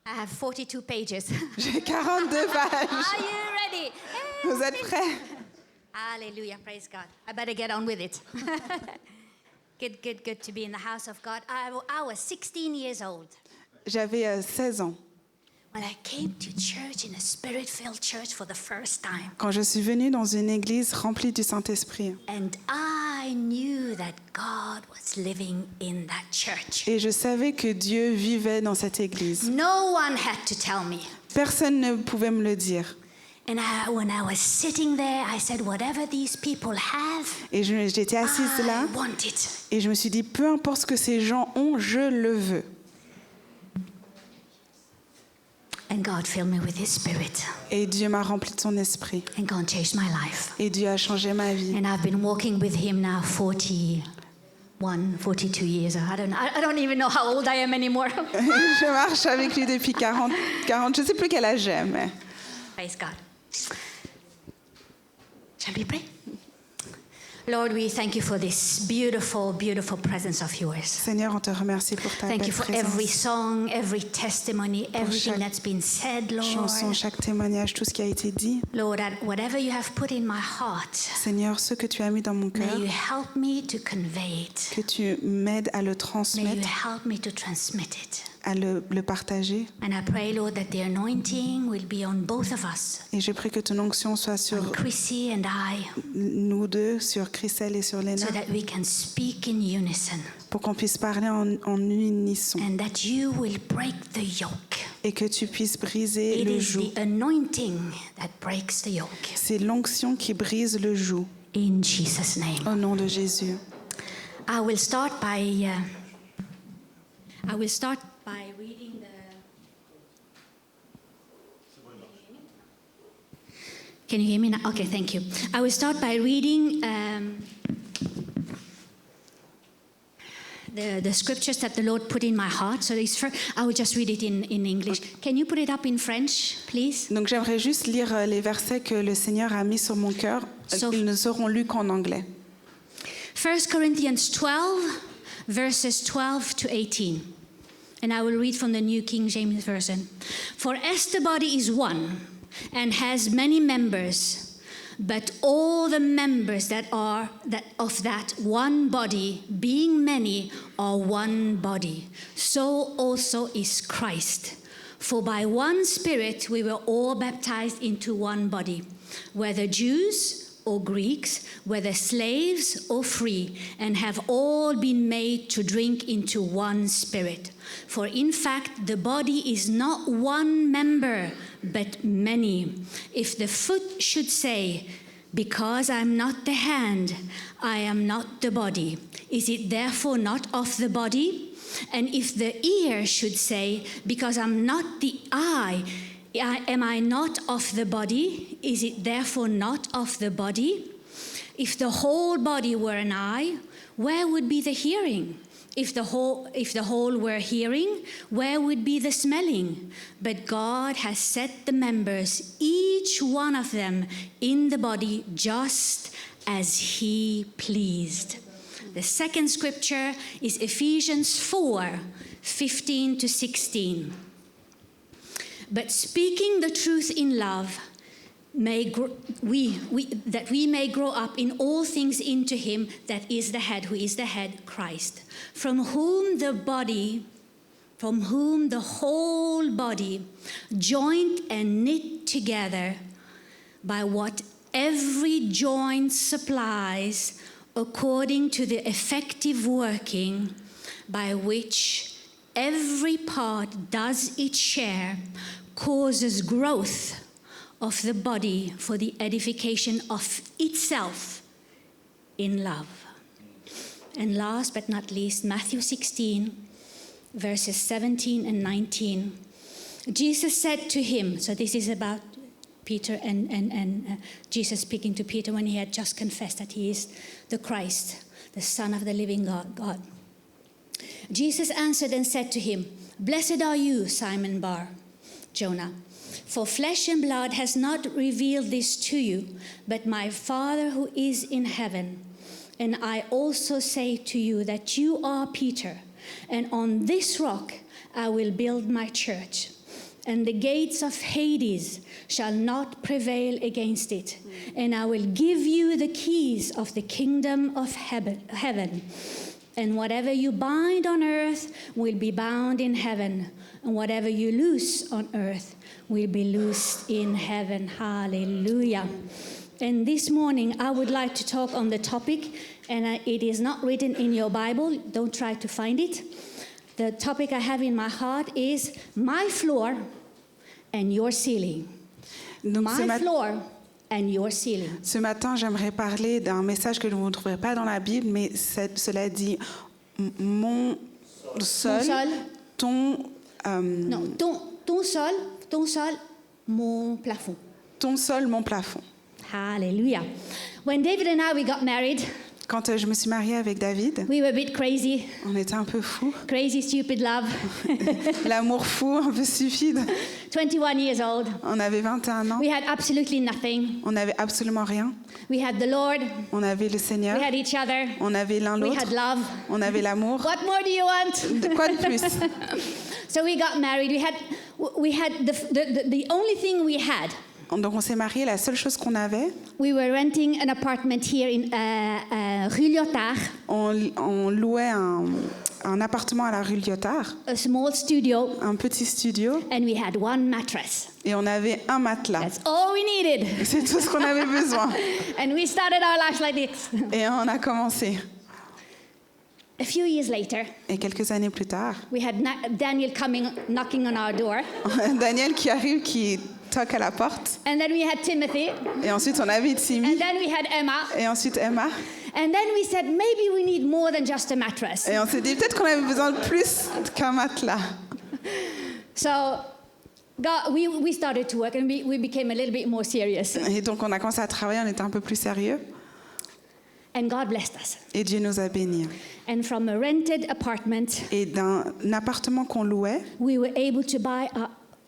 I have 42 pages. J'ai 42 pages. Are you ready? Vous êtes prêts? Hallelujah, praise God. I better get on with it. Good to be in the house of God. I was 16 years old. J'avais 16 ans When I came to church in a spirit-filled church for the first time. quand je suis venue dans une église remplie du Saint-Esprit. And I knew that God was living in that church. Et je savais que Dieu vivait dans cette église. No one had to tell me. Personne ne pouvait me le dire. And when I was sitting there, I said, whatever these people have, Et j'étais assise là I want it. et je me suis dit, peu importe ce que ces gens ont, je le veux. And God filled me with His Spirit. Et Dieu m'a rempli de son esprit. And God changed my life. Et Dieu a changé ma vie. And I've been walking with Him now 42 years. I don't even know how old I am anymore. Je marche avec lui depuis 40, je ne sais plus quel âge j'ai, mais... Praise God. Shall we pray? Lord, we thank you for this beautiful, beautiful presence of yours. Seigneur, on te remercie pour ta Thank belle you for every présence. song, every testimony, everything chaque that's been said, Lord. Chanson, chaque témoignage, tout ce qui a été dit. Lord, that whatever you have put in my heart, Seigneur, ce que tu as mis dans mon may cœur, you help me to convey it. que tu m'aides à le May you transmettre, help me to transmit it. à le partager. And I pray, Lord, that the anointing will be on both of us, Et je prie que ton onction soit on sur Chrissy and I, nous deux, sur Christelle et sur Léna, so that we can speak in unison pour qu'on puisse parler en unisson and that you will break the yoke. et que tu puisses briser It le is joug. the anointing that breaks the yoke. C'est l'onction qui brise le joug. In Jesus' name. Au nom de Jésus. I will start by reading the. Can you hear me now? Okay, thank you. I will start by reading the scriptures that the Lord put in my heart. So I will just read it in English. Can you put it up in French, please? Donc j'aimerais juste lire les versets que le Seigneur a mis sur mon cœur. Ils ne seront lus qu'en anglais. 1 Corinthians 12, verses 12 to 18. And I will read from the New King James Version. For as the body is one and has many members, but all the members of that one body, being many, are one body, so also is Christ. For by one Spirit we were all baptized into one body, whether Jews or Greeks, whether slaves or free, and have all been made to drink into one Spirit. For in fact, the body is not one member, but many. If the foot should say, because I'm not the hand, I am not the body, is it therefore not of the body? And if the ear should say, because I'm not the eye, am I not of the body? Is it therefore not of the body? If the whole body were an eye, where would be the hearing? If the whole were hearing, where would be the smelling? But God has set the members, each one of them, in the body just as He pleased. The second scripture is Ephesians 4, 15 to 16. But speaking the truth in love, that we may grow up in all things into Him that is the head, who is the head, Christ, from whom the whole body, joined and knit together by what every joint supplies, according to the effective working by which every part does its share, causes growth of the body for the edification of itself in love. And last but not least, Matthew 16, verses 17 and 19. Jesus said to him, so this is about Peter and Jesus speaking to Peter when he had just confessed that he is the Christ, the Son of the living God. Jesus answered and said to him, Blessed are you, Simon Bar, Jonah, for flesh and blood has not revealed this to you, but my Father who is in heaven. And I also say to you that you are Peter, and on this rock I will build my church, and the gates of Hades shall not prevail against it. And I will give you the keys of the kingdom of heaven. And whatever you bind on earth will be bound in heaven, and whatever you loose on earth will be loosed in heaven. Hallelujah. And this morning I would like to talk on the topic, and it is not written in your Bible. Don't try to find it. The topic I have in my heart is my floor and your ceiling. Donc, My floor and your ceiling. ce matin, j'aimerais parler d'un message que vous ne trouverez pas dans la Bible, mais cela dit mon sol, ton, Non, ton sol, mon plafond. ton sol, mon plafond. Hallelujah. When David and we got married, Quand je me suis mariée avec David, we were a bit crazy. on était un peu fous. Crazy, stupid love. L'amour fou, un peu stupide. 21 years old. On avait 21 ans. We had absolutely nothing. On n'avait absolument rien. We had the Lord. On avait le Seigneur. We had each other. On avait l'un We l'autre. had love. On avait l'amour. What more do you want? Quoi de plus? So we got married. We had the only thing we had. Donc on s'est mariés. La seule chose qu'on avait, We were renting an apartment here in Rue Lyotard, on louait un appartement à la rue Lyotard, a small studio, un petit studio, and we had one mattress. et on avait un matelas. That's all we needed. C'est tout ce qu'on avait besoin. And we started our lives like this. Et on a commencé. A few years later, Et quelques années plus tard, we had Daniel knocking on our door. Daniel qui arrive, qui toque à la porte. And then we had Timothy. Et ensuite on avait Timmy. And then we had Emma. Et ensuite Emma. And then we said, maybe we need more than just a mattress. Et on s'est dit peut-être qu'on avait besoin de plus qu'un matelas. So we started to work, and we became a little bit more serious. Et donc on a commencé à travailler, on était un peu plus sérieux. And God blessed us. Et Dieu nous a bénis. And from a rented apartment, Et d'un appartement qu'on louait, we were able to buy,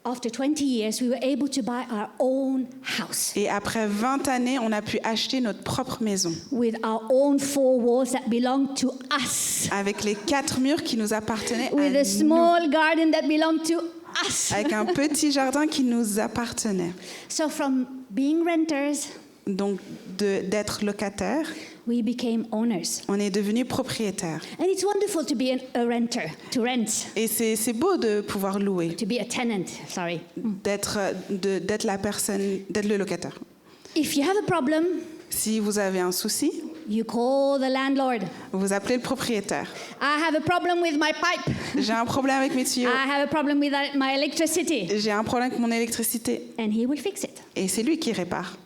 after 20 years, we were able to buy our own house et après 20 années, on a pu acheter notre propre maison. with our own 4 walls that belonged to us, Avec les 4 murs qui nous appartenaient with a à nous. small garden that belonged to us. Avec un petit jardin qui nous appartenait. So from being renters, Donc d'être locataire, we became owners. on est devenu propriétaire. And it's wonderful to be a renter, to rent, Et c'est beau de pouvoir louer, to be a tenant, sorry. d'être la personne, d'être le locataire. If you have a problem, Si vous avez un souci, you call the landlord. vous appelez le propriétaire. I have a problem with my pipe. J'ai un problème avec mes tuyaux. I have a problem with my electricity. J'ai un problème avec mon électricité. And he will fix it. Et c'est lui qui répare.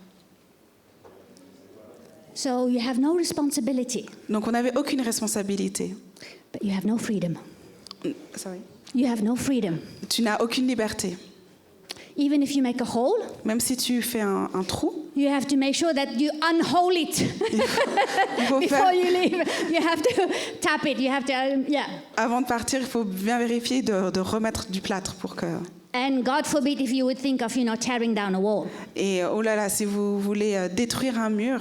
So you have no responsibility, Donc on n'avait aucune responsabilité. but you have no freedom. Sorry. You have no freedom. Tu n'as aucune liberté. Even if you make a hole, Même si tu fais un trou, you have to make sure that you unhole it il faut before faire, you leave. You have to tap it. You have to, yeah. avant de partir, il faut bien vérifier de remettre du plâtre pour que... And God forbid if you would think of, tearing down a wall. Et oh là là, si vous voulez détruire un mur,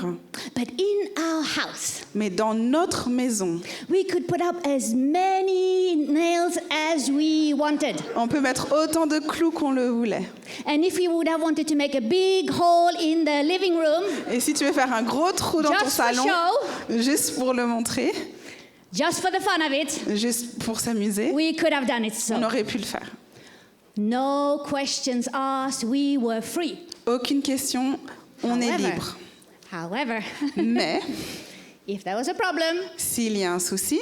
But in our house, mais dans notre maison, we could put up as many nails as we wanted. on peut mettre autant de clous qu'on le voulait. And if you would have wanted to make a big hole in the living room, Et si tu veux faire un gros trou dans ton just for salon, show, juste pour le montrer, just for the fun of it, juste pour s'amuser, we could have done it so. on aurait pu le faire. No questions asked, we were free. Aucune question, on est libre. However, Mais if there was a problem, s'il y a un souci,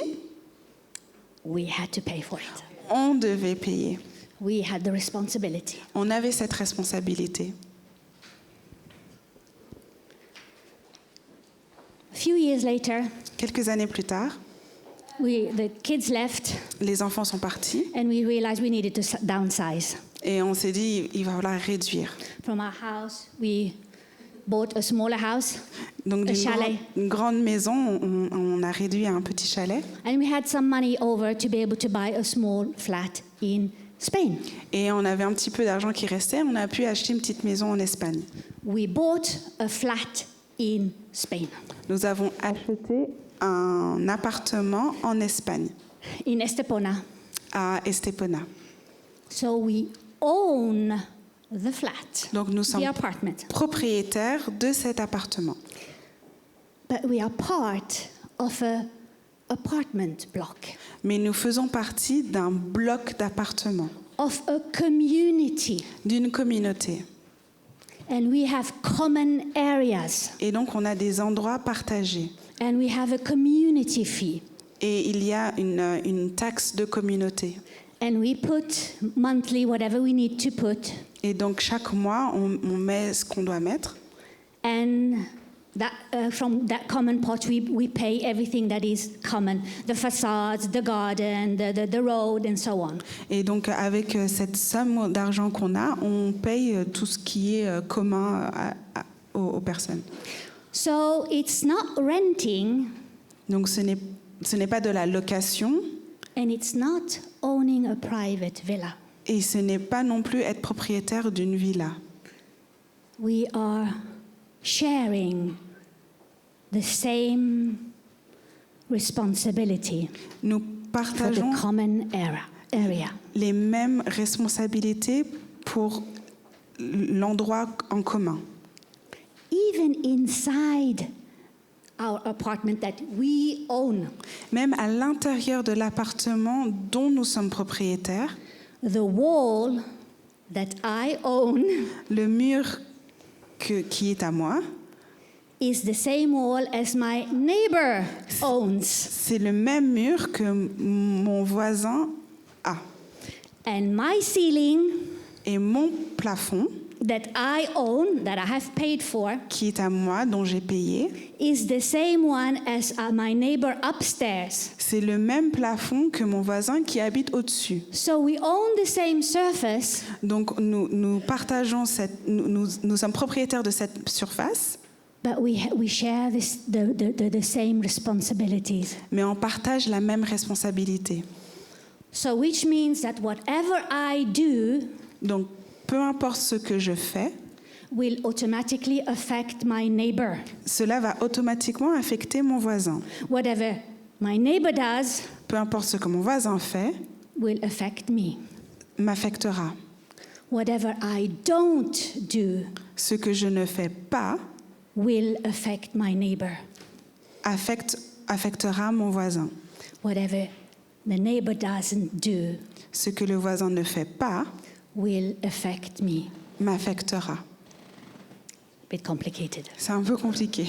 we had to pay for it. on devait payer. We had the responsibility. On avait cette responsabilité. A few years later, Quelques années plus tard, the kids left, les enfants sont partis and we realized we needed to downsize. et on s'est dit il va falloir réduire. From our house, we bought a smaller house, Donc A chalet. une grande maison, on a réduit à un petit chalet. and we had some money over to be able to buy a small flat in Spain. Et on avait un petit peu d'argent qui restait, on a pu acheter une petite maison en Espagne. We bought a flat in Spain. Nous avons acheté un appartement en Espagne, In Estepona. à Estepona. So we own the flat, Donc nous sommes the apartment. propriétaires de cet appartement. But we are part of a apartment block, Mais nous faisons partie d'un bloc d'appartements, of a community. d'une communauté. And we have common areas. Et donc on a des endroits partagés. And we have a community fee. Et il y a une taxe de communauté. And we put monthly whatever we need to put. Et donc chaque mois, on met ce qu'on doit mettre. And that, from that common pot, we pay everything that is common. The facades, the garden, the road, and so on. Et donc avec cette somme d'argent qu'on a, on paye tout ce qui est commun aux personnes. So it's not renting, Donc ce n'est pas de la location and it's not owning a private villa. et ce n'est pas non plus être propriétaire d'une villa. We are sharing the same responsibility Nous for the partageons common area. les mêmes responsabilités pour l'endroit en commun. Even inside our apartment that we own, Même à l'intérieur de l'appartement dont nous sommes propriétaires, the wall that I own le mur qui est à moi, is the same wall as my neighbor owns. c'est le même mur que mon voisin a. And my ceiling Et mon plafond, that I own, that I have paid for, qui est à moi, dont j'ai payé, is the same one as my neighbor upstairs. c'est le même plafond que mon voisin qui habite au-dessus. So we own the same surface, Donc nous partageons nous sommes propriétaires de cette surface, but we share the same responsibilities. mais on partage la même responsabilité. So which means that whatever I do Donc peu importe ce que je fais, will automatically affect my neighbor. cela va automatiquement affecter mon voisin. Whatever my neighbor does Peu importe ce que mon voisin fait, will affect me. m'affectera. Whatever I don't do Ce que je ne fais pas will affect my neighbor. affectera mon voisin. Whatever the neighbor doesn't do Ce que le voisin ne fait pas will affect me. m'affectera. Bit complicated. C'est un peu compliqué.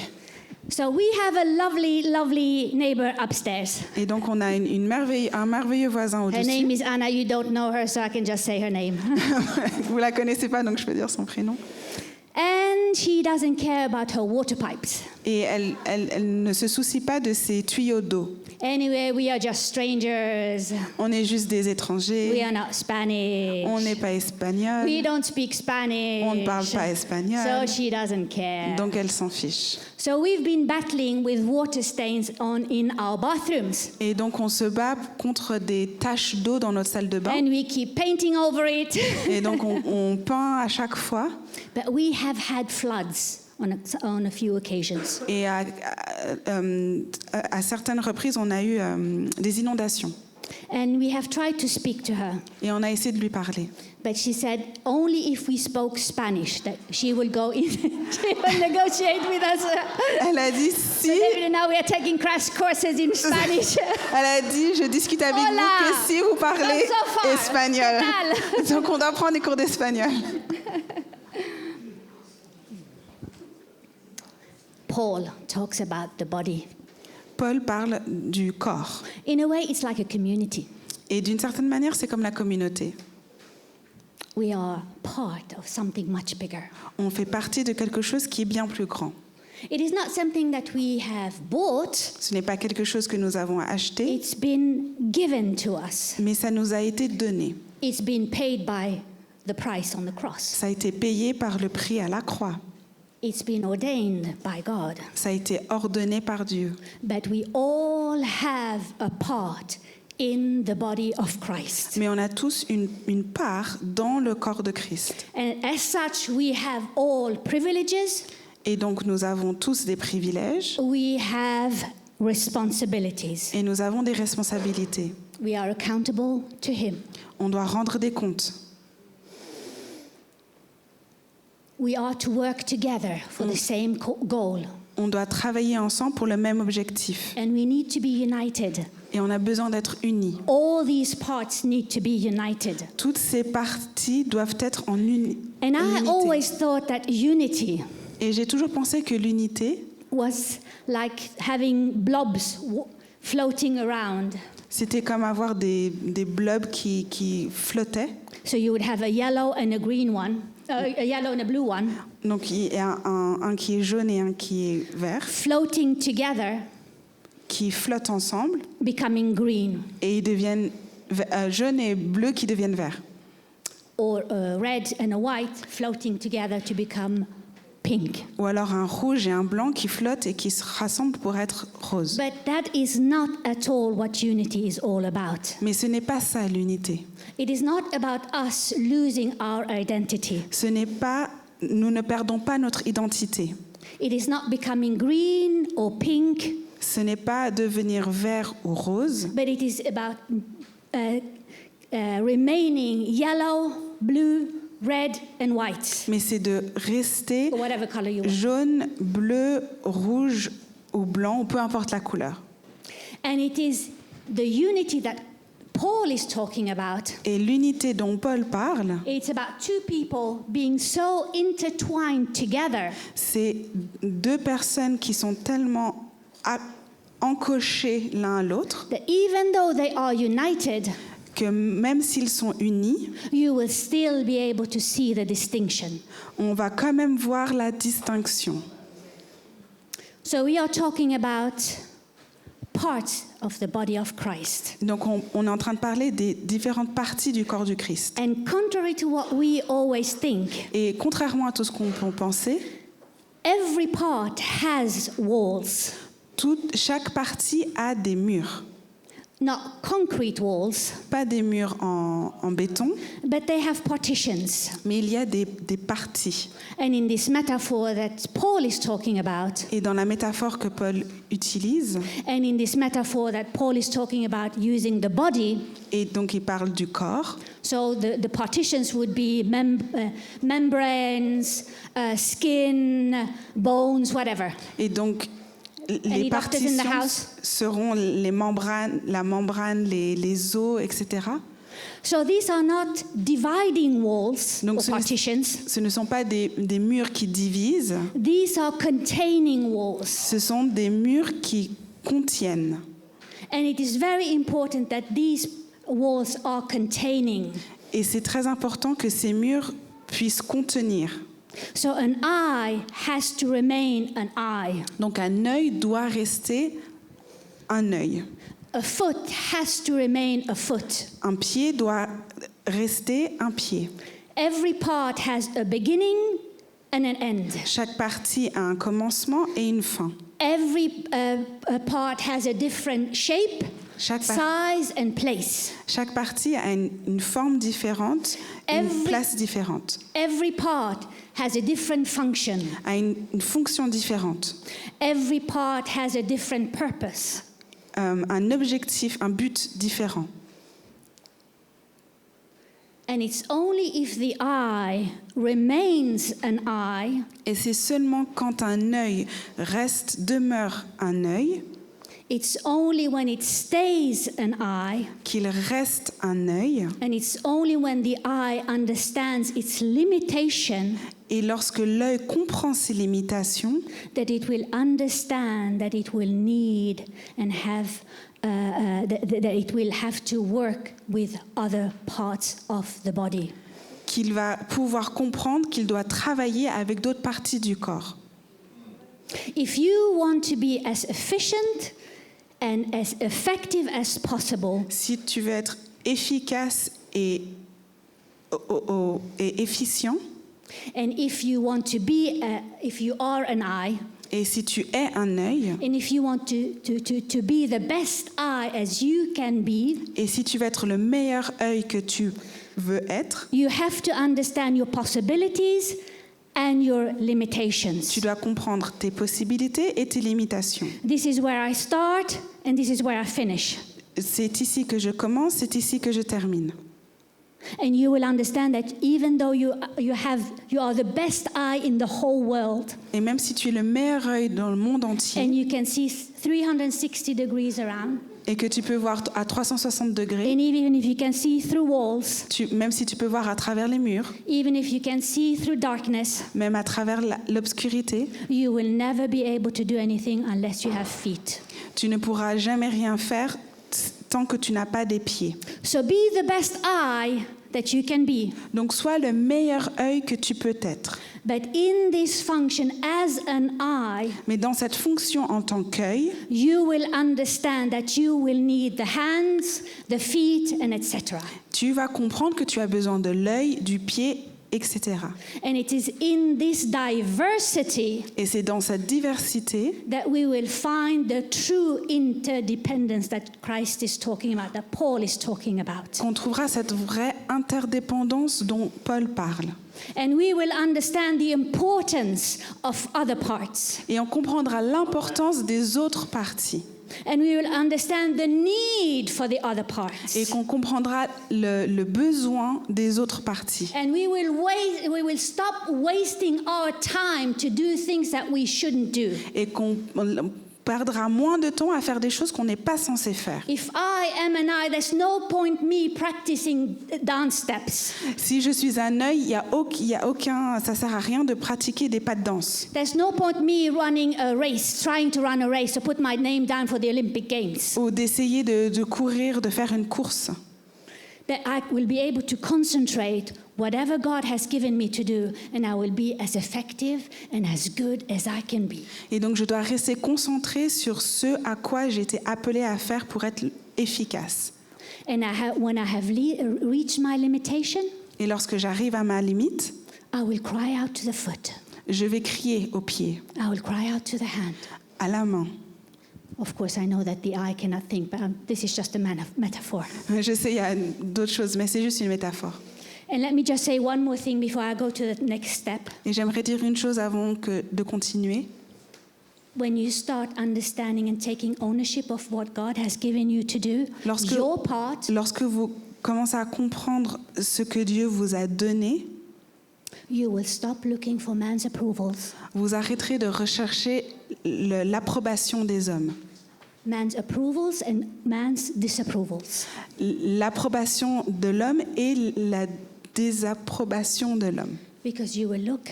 So we have a lovely, lovely neighbor upstairs. Et donc on a un merveilleux voisin Her au-dessus. name is Anna. You don't know her, so I can just say her name. Vous la connaissez pas, donc je peux dire son prénom. And she doesn't care about her water pipes. Et elle ne se soucie pas de ses tuyaux d'eau. Anyway, we are just strangers. On est juste des We étrangers. are not Spanish. On n'est pas espagnol. We don't speak Spanish. On ne parle pas espagnol. So she doesn't care. Donc elle s'en fiche. So we've been battling with water stains in our bathrooms. Et donc on se bat contre des taches d'eau dans notre salle de bain. And we keep painting over it. Et donc on peint à chaque fois. But we have had floods on a few occasions. Et à certaines reprises, on a eu des inondations. And we have tried to speak to her. Et on a essayé de lui parler. But she said only if we spoke Spanish that she will go in. She will negotiate with us. Elle a dit So si. David and now we are taking crash courses in Spanish. Elle a dit je discute avec Hola. vous que si vous parlez Not so far. espagnol. ¿Qué tal? Donc on doit prendre des cours d'espagnol. Paul talks about the body. Paul parle du corps. In a way, it's like a community. Et d'une certaine manière, c'est comme la communauté. We are part of something much bigger. On fait partie de quelque chose qui est bien plus grand. It is not something that we have bought. Ce n'est pas quelque chose que nous avons acheté, It's been given to us. mais ça nous a été donné. It's been paid by the price on the cross. Ça a été payé par le prix à la croix. It's been ordained by God. Ça a été ordonné par Dieu. But we all have a part in the body of Christ. Mais on a tous une part dans le corps de Christ. And as such, we have all privileges. Et donc nous avons tous des privilèges We have responsibilities. et nous avons des responsabilités. We are accountable to Him. On doit rendre des comptes. we are to work together for the same goal. On doit travailler ensemble pour le même objectif. And we need to be united. Et on a besoin d'être unis. All these parts need to be united. Toutes ces parties doivent être en And I unité. always thought that unity Et j'ai toujours pensé que l'unité, was like having blobs floating around. c'était comme avoir des blobs qui flottaient. So you would have a yellow and a green one, a yellow and a blue one, Donc il y a un qui est jaune et un qui est vert, floating together, qui flottent ensemble becoming green, et ils deviennent jaune et bleu qui deviennent verts. or a red and a white floating together to become pink. Ou alors un rouge et un blanc qui flottent et qui se rassemblent pour être rose. But that is not at all what unity is all about. Mais ce n'est pas ça l'unité. It is not about us losing our identity. Ce n'est pas, nous ne perdons pas notre identité. It is not becoming green or pink, Ce n'est pas devenir vert ou rose, but it is about remaining yellow, blue, red and white, mais c'est de rester or whatever color you want. jaune, bleu, rouge ou blanc, ou peu importe la couleur. And it is the unity that Paul is talking about. Et l'unité dont Paul parle, It's about two people being so intertwined together c'est deux personnes qui sont tellement encochées l'un à l'autre that even though they are united, que même s'ils sont unis, you will still be able to see the distinction. on va quand même voir la distinction. So we are talking about parts of the body of Christ. Donc on est en train de parler des différentes parties du corps du Christ. And contrary to what we always think, Et contrairement à tout ce qu'on peut penser, every part has walls. chaque partie a des murs. Not concrete walls, Pas des murs en béton, but they have partitions. mais il y a des parties. And in this metaphor that Paul is talking about, Et dans la métaphore que Paul utilise, and in this metaphor that Paul is talking about using the body, et donc il parle du corps, so the partitions would be membranes, skin, bones, whatever. et donc les Any doctors in the partitions house? seront les membranes, la membrane, les os, etc. So these are not dividing walls Donc or partitions. ce ne sont pas des murs qui divisent, These are containing walls. ce sont des murs qui contiennent. And it is very important that these walls are containing. Et c'est très important que ces murs puissent contenir. So an eye has to remain an eye. Donc un œil doit rester un œil. A foot has to remain a foot. Un pied doit rester un pied. Every part has a beginning and an end. Chaque partie a un commencement et une fin. Every part has a different shape, Chaque size and place. Chaque partie a une forme différente, une place différente, Every part has a different function. a une fonction différente, Every part has a different purpose. un objectif, un but différent. And it's only if the eye remains an eye Et c'est seulement quand un œil demeure un œil, It's only when it stays an eye, qu'il reste un œil, and it's only when the eye understands its limitation, et lorsque l'œil comprend ses limitations, that it will understand that it will need and have, that it will have to work with other parts of the body. qu'il va pouvoir comprendre qu'il doit travailler avec d'autres parties du corps. If you want to be as efficient and as effective as possible, Si tu veux être efficace et efficient, and if you want to be, if you are an eye, et si tu es un œil, and if you want to be the best eye as you can be, et si tu veux être le meilleur œil que tu veux être, you have to understand your possibilities and your limitations. tu dois comprendre tes possibilités et tes limitations. This is where I start and this is where I finish. C'est ici que je commence, c'est ici que je termine. And you will understand that even though you are the best eye in the whole world, Et même si tu es le meilleur œil dans le monde entier and you can see 360 degrees around, et que tu peux voir à 360 degrés, and even if you can see through walls, même si tu peux voir à travers les murs, even if you can see through darkness, même à travers l'obscurité, you will never be able to do anything unless you have feet. tu ne pourras jamais rien faire tant que tu n'as pas des pieds. So be the best eye that you can be. Donc sois le meilleur œil que tu peux être. But in this function as an eye, Mais dans cette fonction en tant qu'œil, you will understand that you will need the hands, the feet, and etc. tu vas comprendre que tu as besoin de l'œil, du pied, etc. And it is in this diversity Et c'est dans cette diversité that we will find the true interdependence that Christ is talking about, that Paul is talking about. qu'on trouvera cette vraie interdépendance dont Paul parle. And we will understand the importance of other parts. Et on comprendra l'importance des autres parties. And we will understand the need for the other parts. Et qu'on comprendra le besoin des autres parties. And we will stop wasting our time to do things that we shouldn't do. Et qu'on perdra moins de temps à faire des choses qu'on n'est pas censé faire. If I am an eye, there's no point me practicing dance steps. Si je suis un œil, il y a aucun, ça sert à rien de pratiquer des pas de danse. There's no point me running a race, trying to run a race to put my name down for the Olympic Games. Ou d'essayer de courir, de faire une course. That I will be able to concentrate whatever God has given me to do, and I will be as effective and as good as I can be. Et donc je dois rester concentrée sur ce à quoi j'ai été appelée à faire pour être efficace. And when I have reached my limitation, Et lorsque j'arrive à ma limite, I will cry out to the foot. je vais crier au pied, I will cry out to the hand. à la main. Of course, I know that the eye cannot think, but this is just a metaphor. Je sais, il y a d'autres choses, mais c'est juste une métaphore. And let me just say one more thing before I go to the next step. Et j'aimerais dire une chose avant de continuer. When you start understanding and taking ownership of what God has given you to do, your part, Lorsque vous commencez à comprendre ce que Dieu vous a donné, you will stop looking for man's approvals. vous arrêterez de rechercher l'approbation des hommes. Man's approvals and man's disapprovals. L'approbation de l'homme et la désapprobation de l'homme. Because you will look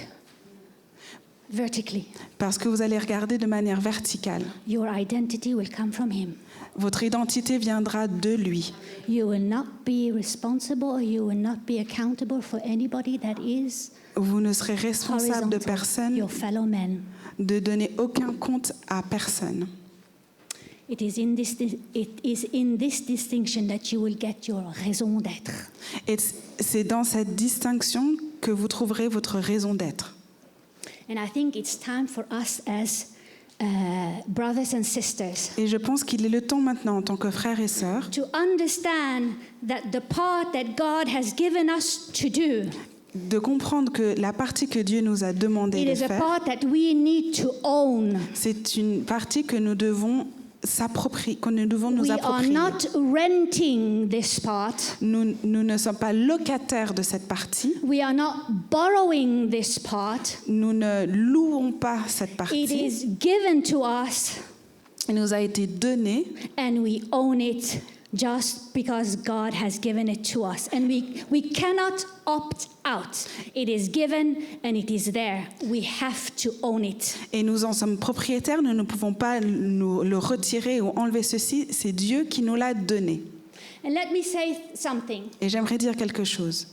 vertically. Parce que vous allez regarder de manière verticale. Your identity will come from him. Votre identité viendra de lui. You will not be responsible or you will not be accountable for anybody that is Vous ne serez responsable de horizontal, personne, your fellow men. de donner aucun compte à personne. It is in this distinction that you will get your raison d'être. Et c'est dans cette distinction que vous trouverez votre raison d'être. And I think it's time for us as brothers and sisters Et je pense qu'il est le temps maintenant, en tant que frères et sœurs, to understand that the part that God has given us to do, de comprendre que la partie que Dieu nous a demandé it de is a faire, part that we need to own. c'est une partie que nous devons nous We are approprier. not renting this part. Nous ne sommes pas locataires de cette partie. We are not borrowing this part. Nous ne louons pas cette It partie. is given to us Il nous a été donné and we own it just because God has given it to us. And we cannot opt out. It is given and it is there. We have to own it. et nous en sommes propriétaires. Nous ne pouvons pas le retirer ou enlever ceci. C'est Dieu qui nous l'a donné. And let me say something. Et j'aimerais dire quelque chose.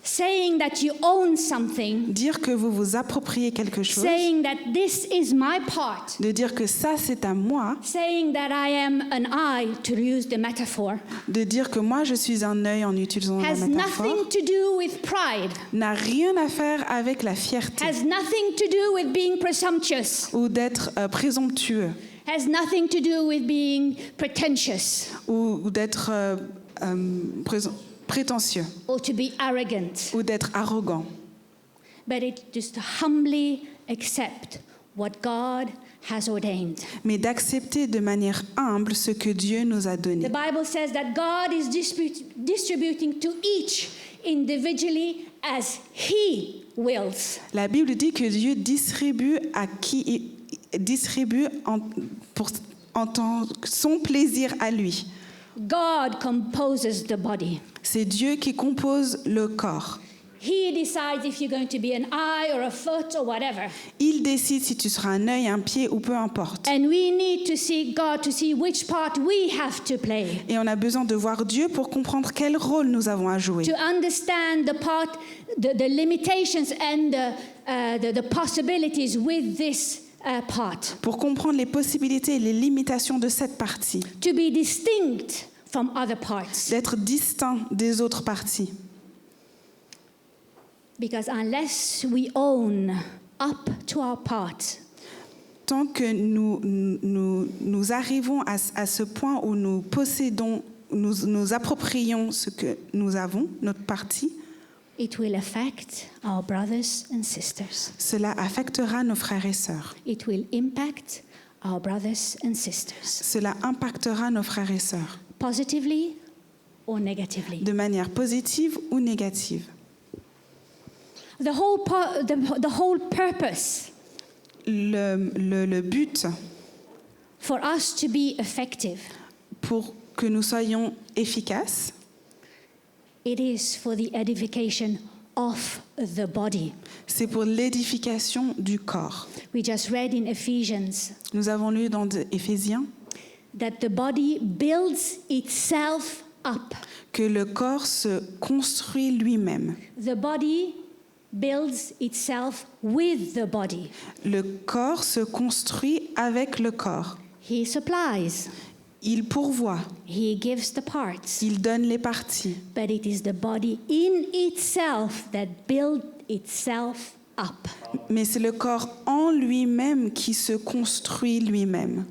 Saying that you own something, Dire que vous vous appropriez quelque chose, saying that this is my part, de dire que ça c'est à moi, saying that I am an eye, to use the metaphor, de dire que moi je suis un œil en utilisant la has métaphore, nothing to do with pride, n'a rien à faire avec la fierté has nothing to do with being presumptuous, ou d'être présomptueux has nothing to do with being pretentious ou d'être prétentieux or to be arrogant, ou d'être arrogant. but it just to humbly accept what God has ordained. mais d'accepter de manière humble ce que Dieu nous a donné. The Bible says that God is distributing to each individually as He wills. La Bible dit que Dieu distribue à qui distribue en tant que son plaisir à lui. God composes the body. C'est Dieu qui compose le corps. He decides if you're going to be an eye or a foot or whatever. Il décide si tu seras un œil, un pied ou peu importe. And we need to seek God to see which part we have to play. Et on a besoin de voir Dieu pour comprendre quel rôle nous avons à jouer. To understand the limitations and the possibilities with this part. Pour comprendre les possibilités et les limitations de cette partie. To be distinct from other parts. D'être distinct des autres parties. Because unless we own up to our part, tant que nous arrivons à ce point où nous possédons, nous approprions ce que nous avons, notre partie, it will affect our brothers and sisters. Cela affectera nos frères et sœurs. It will impact our brothers and sisters. Cela impactera nos frères et sœurs. Positively or negatively. De manière positive ou négative. The whole purpose le but for us to be effective, pour que nous soyons efficaces, it is for the edification of the body. C'est pour l'édification du corps. We just read in Ephesians Nous avons lu dans Éphésiens that the body builds itself up. Que le corps se construit lui-même. The body builds itself with the body. Le corps se construit avec le corps. He supplies. Il pourvoit. He gives the parts. Il donne les parties. But it is the body in itself that builds itself up. Mais c'est le corps en lui-même qui se construit lui-même.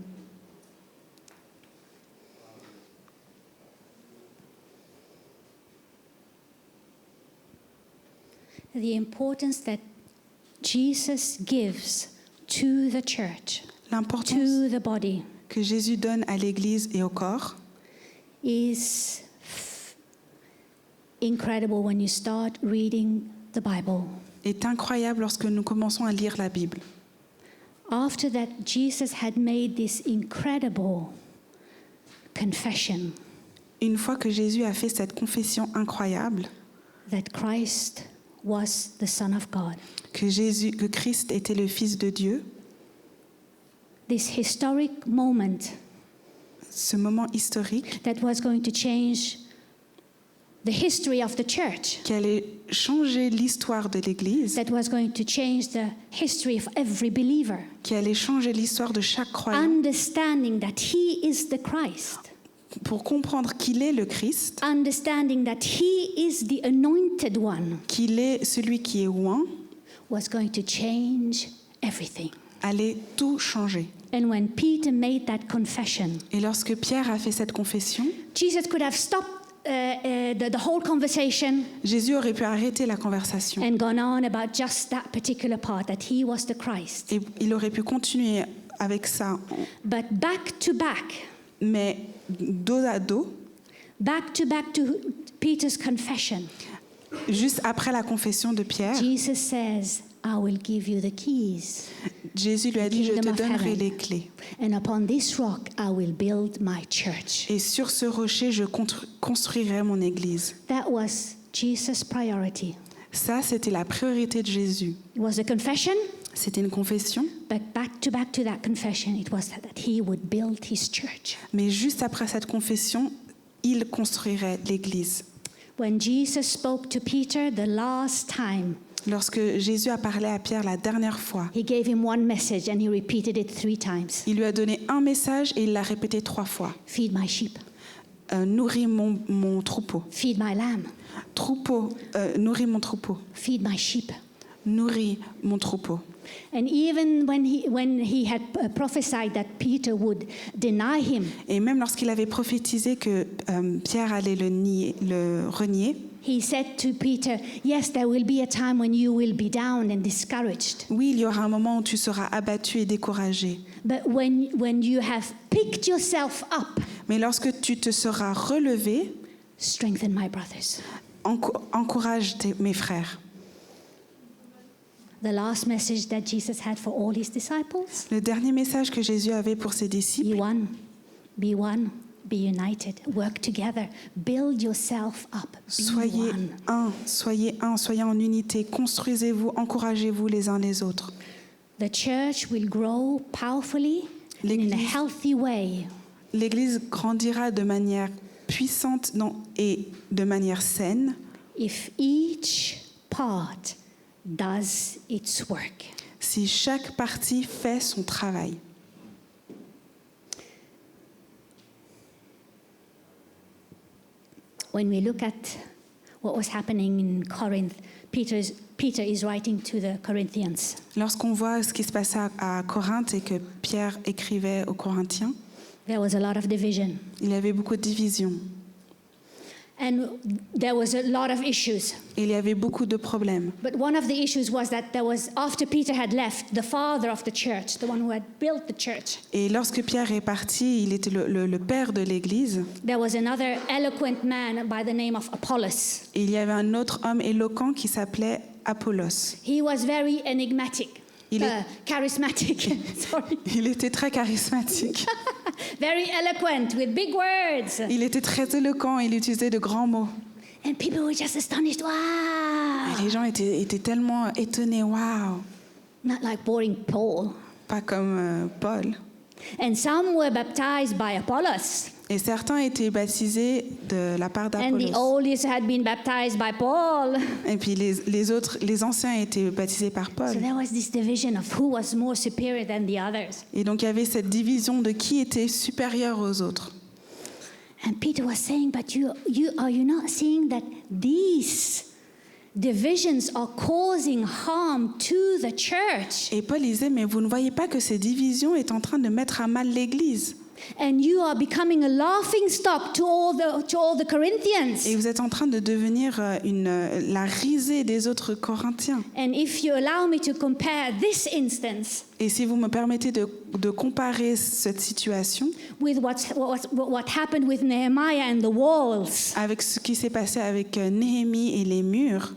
The importance that Jesus gives to the church, L'importance to the body, que Jésus donne à l'Église et au corps is incredible when you start reading the Bible. Est incroyable lorsque nous commençons à lire la Bible. After that, Jesus had made this incredible confession Une fois que Jésus a fait cette confession incroyable, that Christ was the Son of God. que Christ était le Fils de Dieu, This historic moment ce moment historique that was going to change the history of the church, qui allait changer l'histoire de l'Église, that was going to change the history of every believer, qui allait changer l'histoire de chaque croyant, understanding that He is the Christ, pour comprendre qu'il est le Christ, understanding that He is the anointed one, qu'il est celui qui est oint, was going to change everything. allait tout changer. And when Peter made that confession, Et lorsque Pierre a fait cette confession, Jesus could have stopped the whole conversation Jésus aurait pu arrêter la conversation and gone on about just that particular part, that He was the Christ. et il aurait pu continuer avec ça, But back to back dos à dos, to Peter's confession, juste après la confession de Pierre, Jesus says, I will give you the keys, Jésus lui a dit, je te donnerai les clés. and upon this rock I will build my church. Et sur ce rocher, je construirai mon église. That was Jesus' priority. Ça, c'était la priorité de Jésus. It was a confession, C'était une confession, but back to that confession, it was that he would build his church. mais juste après cette confession, il construirait l'église. When Jesus spoke to Peter the last time, Lorsque Jésus a parlé à Pierre la dernière fois, he gave him one message and he repeated it 3 times. il lui a donné un message et il l'a répété 3 fois. Feed my sheep. Nourris mon troupeau. Feed my lamb. Nourris mon troupeau. Feed my sheep. nourris mon troupeau. And even when he had prophesied that Peter would deny him, Et même lorsqu'il avait prophétisé que Pierre allait le renier, he said to Peter, yes, there will be a time when you will be down and discouraged. oui, il y aura un moment où tu seras abattu et découragé. But when you have picked yourself up, Mais lorsque tu te seras relevé, strengthen my brothers. encourage mes frères. The last message that Jesus had for all his disciples. Le dernier message que Jésus avait pour ses disciples, Be one, be united, work together, build yourself up. Be soyez one. soyez en unité, construisez-vous, encouragez-vous les uns les autres. The church will grow powerfully and in a L'Église- healthy way L'Église grandira de manière puissante et de manière saine if each part does its work. si chaque partie fait son travail. When we look at what was happening in Corinth, Peter is writing to the Corinthians. Lorsqu'on voit ce qui se passait à Corinthe et que Pierre écrivait aux Corinthiens, There was a lot of division. il y avait beaucoup de divisions And there was a lot of issues. et il y avait beaucoup de problèmes. But one of the issues was that there was, after Peter had left, the father of the church, the one who had built the church, Et lorsque Pierre est parti, il était le père de l'Église. there was another eloquent man by the name of Apollos. Et il y avait un autre homme éloquent qui s'appelait Apollos. He was very enigmatic, Il est- charismatic, sorry, Il était très charismatique. very eloquent with big words. Il était très éloquent, il utilisait de grands mots. And people were just astonished. Wow! Et les gens étaient tellement étonnés, waouh, Not like boring Paul. pas comme Paul. And some were baptized by Apollos. Et certains étaient baptisés de la part And the d'Apollos. oldest had been baptized by Paul. Et puis les autres, les anciens étaient baptisés par Paul. So there was this division of who was more superior than the others. Et donc il y avait cette division de qui était supérieur aux autres. And Peter was saying, but are you not seeing that these divisions are causing harm to the church? Et Paul disait, mais vous ne voyez pas que ces divisions est en train de mettre à mal l'Église. And you are becoming a laughing stock to all the Corinthians. Et vous êtes en train de devenir la risée des autres Corinthiens. And if you allow me to compare this instance Et si vous me permettez de comparer cette situation with what happened with Nehemiah and the walls. avec ce qui s'est passé avec Néhémie et les murs,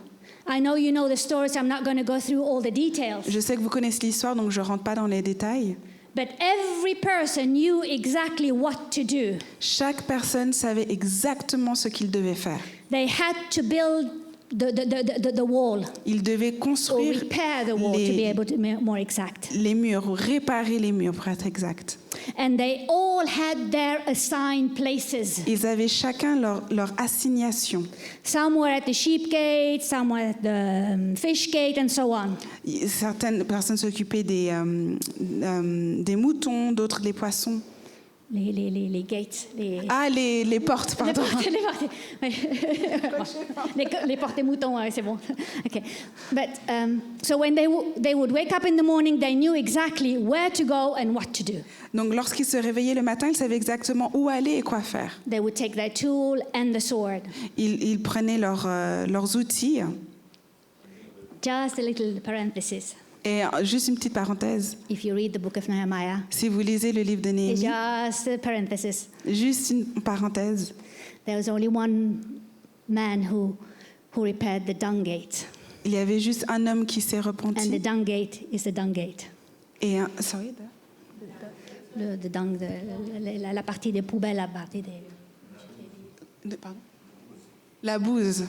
I know you know the story, so I'm not going to go through all the details. je sais que vous connaissez l'histoire, donc je ne rentre pas dans les détails. But every person knew exactly what to do. Chaque personne savait exactement ce qu'il devait faire. They had to build the wall Il devait or construire repair the wall, to be able to be more exact. les murs, ou réparer les murs pour être exact. And they all had their assigned places. Ils avaient chacun leur assignation. Some were at the sheep gate, some were at the fish gate, and so on. Certaines personnes s'occupaient des moutons, d'autres des poissons. Les gates, Les portes, pardon. Les portes des moutons, ouais, c'est bon. Okay. But so when they would wake up in the morning, they knew exactly where to go and what to do. Donc lorsqu'ils se réveillaient le matin, ils savaient exactement où aller et quoi faire. They would take their tool and the sword. Ils prenaient leurs outils. Just a little parenthesis. Et juste une petite parenthèse, If you read the book of Nehemiah, si vous lisez le livre de it's Néhémie, just a parenthesis. juste une parenthèse, There was only one man who repaired the dung gate. il y avait juste un homme qui s'est And the repenti. dung gate is the dung gate. Et The dung, la partie des poubelles, la partie des... pardon. La bouse.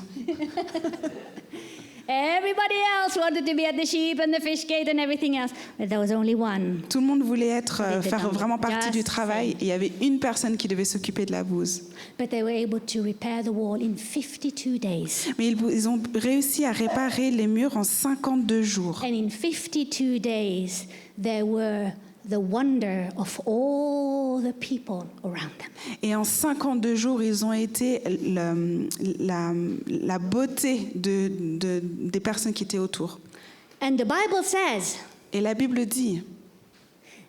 Everybody else wanted to be at the sheep and the fish gate and everything else, but there was only one. Tout le monde voulait faire dung. vraiment partie Just du travail. Et il y avait une personne qui devait s'occuper de la bouse. But they were able to repair the wall in 52 days. Mais ils ont réussi à réparer les murs en 52 jours. And in 52 days, there were the wonder of all the people around them. Et en 52 jours, ils ont été la beauté des personnes qui étaient autour. And the Bible says Et la Bible dit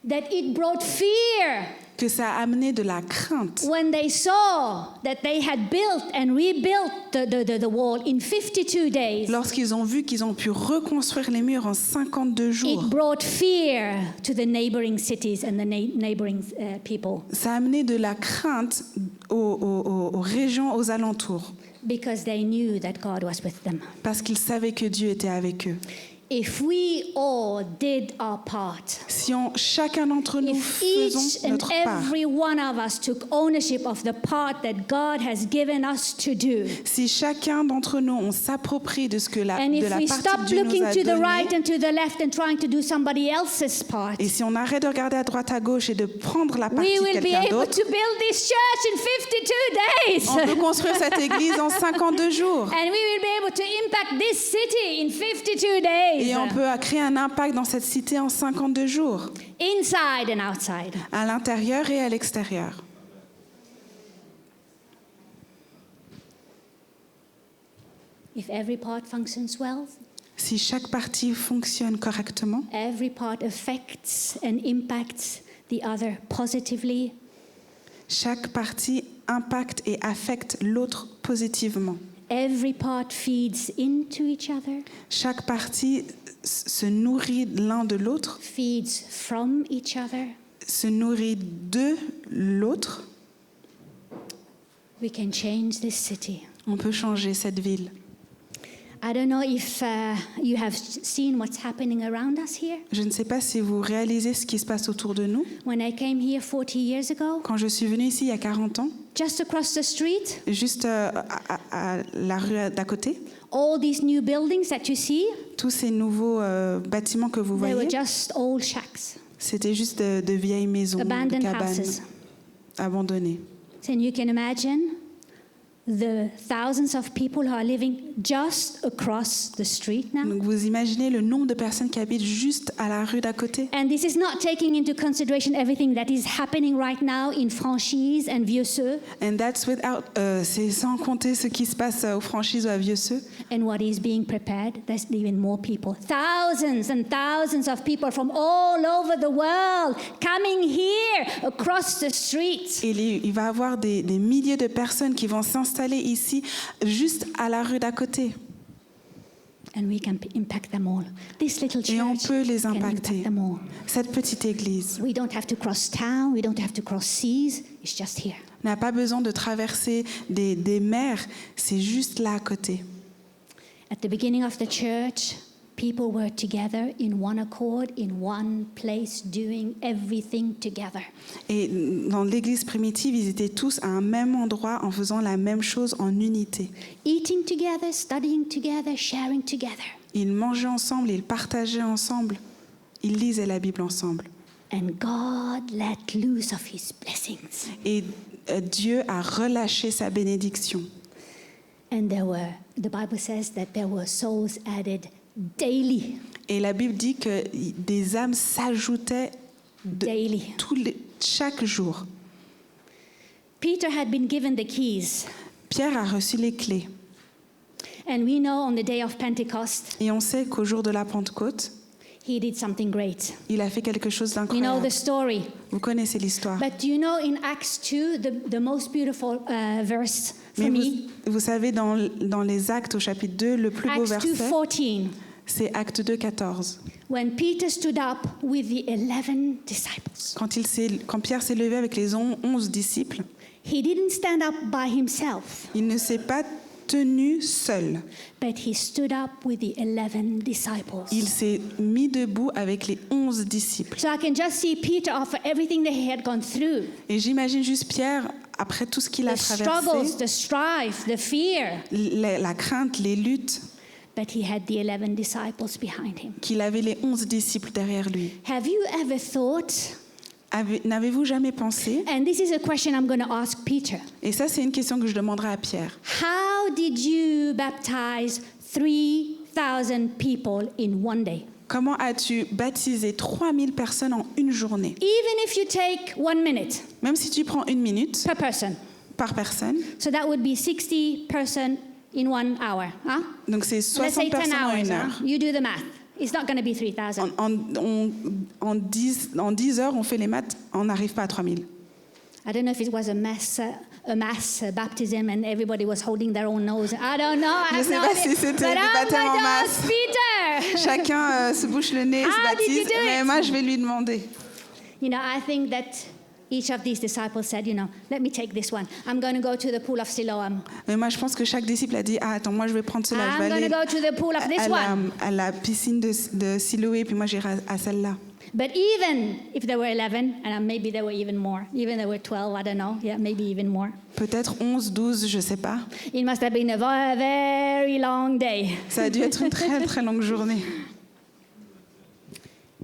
that it brought fear que ça a amené de la crainte when they saw that they had built and rebuilt the wall in 52 days. lorsqu'ils ont vu qu'ils ont pu reconstruire les murs en 52 It jours. brought fear to the neighboring cities and the neighboring people Ça a amené de la crainte aux régions aux alentours because they knew that God was with them. parce qu'ils savaient que Dieu était avec eux. If we all did our part, Si chacun d'entre nous if faisons each and notre part, every one of us took ownership of the part that God has given us to do, si chacun d'entre nous on s'approprie de ce que and de if la we partie stop que Dieu nous looking a to the right donnée, and to the left and trying to do somebody else's part, et si on arrête de regarder à droite à gauche et de prendre la partie we de will be quelqu'un able d'autre, to build this church in 52 on days. peut construire cette église en 52 jours. And we will be able to impact this city in 52 days. Et on peut créer un impact dans cette cité en 52 jours, Inside and outside. à l'intérieur et à l'extérieur. If every part functions well, Si chaque partie fonctionne correctement, every part affects and impacts the other positively, chaque partie impacte et affecte l'autre positivement. every part feeds into each other, Chaque partie se nourrit l'un de l'autre, feeds from each other, se nourrit de l'autre. we can change this city. On peut changer cette ville. I don't know if you have seen what's happening around us here. Je ne sais pas si vous réalisez ce qui se passe autour de nous. When I came here 40 years ago, Quand je suis venue ici il y a 40 ans, just across the street, juste à la rue d'à côté, all these new buildings that you see, tous ces nouveaux bâtiments que vous they were voyez, just old shacks, c'était juste de vieilles maisons, de abandoned cabanes houses. abandonnées. And you can imagine the thousands of people who are living just across the street now. Donc vous imaginez le nombre de personnes qui habitent juste à la rue d'à côté. And this is not taking into consideration everything that is happening right now in Franchise and Vieux-Seux And that's without, c'est sans compter ce qui se passe aux franchises ou à Vieux-Seux. and what is being prepared. There's even more people. Thousands and thousands of people from all over the world coming here across the street. Et il va y avoir des milliers de personnes qui vont s'installer ici, juste à la rue d'à côté. And we can impact them all. This little Et on church peut les can impacter. impact them all. Cette petite église We don't have to cross town. We don't have to cross seas. It's just here. n'a pas besoin de traverser des mers, c'est juste là à côté. At the beginning of the church, people were together in one accord, in one place, doing everything together. Et dans l'église primitive, ils étaient tous à un même endroit en faisant la même chose en unité. Eating together, studying together, sharing together. Ils mangeaient ensemble, ils partageaient ensemble, ils lisaient la Bible ensemble. And God let loose of his blessings. Et Dieu a relâché sa bénédiction. And the Bible says that there were souls added daily. Et la Bible dit que des âmes s'ajoutaient Daily. chaque jour. Peter had been given the keys. Pierre a reçu les clés. And we know on the day of Pentecost, Et on sait qu'au jour de la Pentecôte, he did something great. il a fait quelque chose We know d'incroyable. the story. Vous connaissez l'histoire. But do you know in Acts 2, the most beautiful verse for Mais me? vous savez, dans les Actes au chapitre 2, le plus beau Acts verset, 2:14. c'est Acte 2, 14. When Peter stood up with the 11 disciples, Quand Pierre s'est levé avec les 11 disciples, he didn't stand up by himself, il ne s'est pas tenu seul. but he stood up with the 11 disciples. Il s'est mis debout avec les 11 disciples. So I can just see Peter after everything that he had gone through. Et j'imagine juste Pierre, après tout ce qu'il a The struggles, traversé, the strife, the fear. la crainte, les luttes, But he had the 11 disciples behind him. qu'il avait les 11 disciples derrière lui. Have you ever thought, N'avez-vous jamais pensé, and this is a question I'm going to ask Peter, et ça c'est une question que je demanderai à Pierre, how did you baptize 3,000 people in one day? comment as-tu baptisé 3000 personnes en une journée? Even if you take 1 minute Même si tu prends une minute per person. par personne, So that would be 60 person in 1 hour. Huh? donc c'est Let's say 60 10 personnes en hours. une heure. You do the math. It's not going to be 3,000. En 10 heures, on fait les maths, on n'arrive pas à 3000. I don't know if it was a mass baptism and everybody was holding their own nose. I don't know. I Je have sais no pas idea. si c'était But du I'm baptême en going to masse. ask Peter. Chacun se bouche le nez et se How did you baptise, do mais it? moi, je vais lui demander. You know, I think that each of these disciples said, you know, let me take this one. I'm going to go to the pool of Siloam. Mais moi, je pense que chaque disciple a dit, ah, attends, moi, je vais prendre cela, je vais I'm going aller to go to the pool of this one. à la piscine de Siloé, puis moi, j'irai à celle-là. But even if there were 11, and maybe there were even more, even there were 12, I don't know, yeah, maybe even more. Peut-être 11, 12, je sais pas. It must have been a very long day. Ça a dû être une très, très longue journée.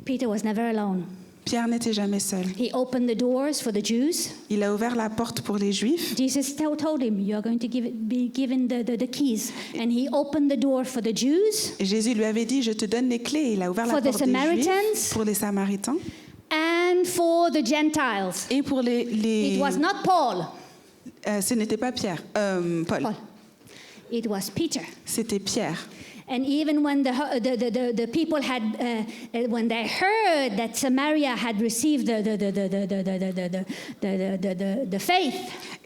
Peter was never alone. Pierre n'était jamais seul. He opened the doors for the Jews. Il a ouvert la porte pour les Juifs. Jesus told him, you are going to be given the keys. And he opened the door for the Jews Et Jésus lui avait dit, je te donne les clés. Il a ouvert la For the porte des Samaritans. Juifs pour les Samaritains and for the Gentiles. et pour It was not Paul. ce n'était pas Pierre, Paul. Paul. It was Peter. C'était Pierre. And even when the people had, when they heard that Samaria had received the faith,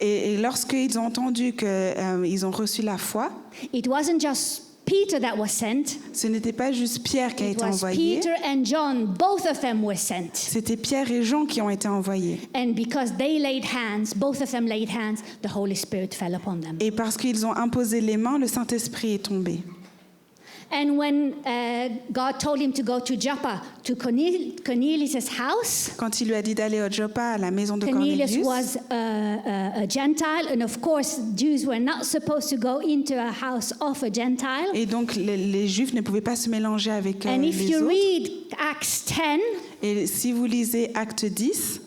Et lorsqu'ils ont entendu qu'ils ont reçu la foi, it wasn't just Peter that was sent. ce n'était pas juste Pierre qui a It été was envoyé, Peter and John, both of them were sent. c'était Pierre et Jean qui ont été envoyés. And because they laid hands, both of them laid hands, the Holy Spirit fell upon them. Et parce qu'ils ont imposé les mains, le Saint-Esprit est tombé. And when God told him to go to Joppa, to Cornelius' house, Quand il lui a dit d'aller au Joppa, à la maison de Cornelius Cornelius, was a Gentile, and of course, Jews were not supposed to go into a house of a Gentile. et donc les Juifs ne pouvaient pas se mélanger avec And if les you autres. read Acts 10, Et si vous lisez Acte 10,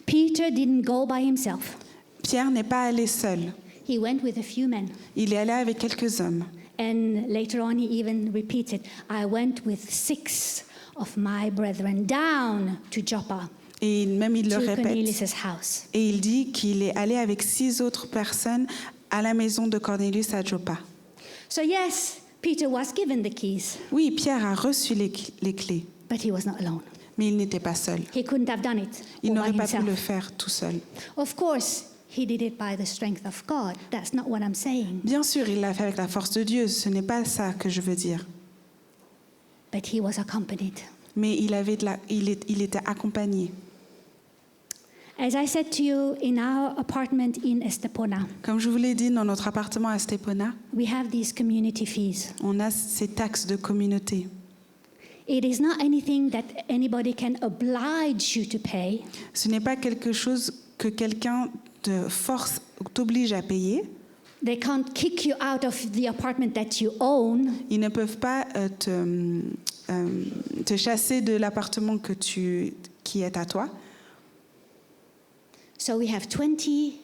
Peter didn't go by himself. Pierre n'est pas allé seul. He went with a few men. Il est allé avec quelques hommes. And later on, he even repeated, I went with 6 of my brethren down to Joppa, Et même il le to répète. Cornelius' house. Et il dit qu'il est allé avec 6 autres personnes à la maison de Cornelius à Joppa. So yes, Peter was given the keys, Oui, Pierre a reçu les clés, but he was not alone. mais il n'était pas seul. He couldn't have done it Il all by n'aurait pas pu himself. le faire tout seul. Of course, he did it by the strength of God. That's not what I'm saying. Bien sûr, il l'a fait avec la force de Dieu, ce n'est pas ça que je veux dire. But he was accompanied. Mais il était accompagné. As I said to you, in our apartment in Estepona, Comme je vous l'ai dit, dans notre appartement à Stepona, we have these community fees. on a ces taxes de communauté. It is not anything that anybody can oblige you to pay. Ce n'est pas quelque chose que quelqu'un te force ou t'oblige à payer. They can't kick you out of the apartment that you own. Ils ne peuvent pas te chasser de l'appartement qui est à toi. So we have 20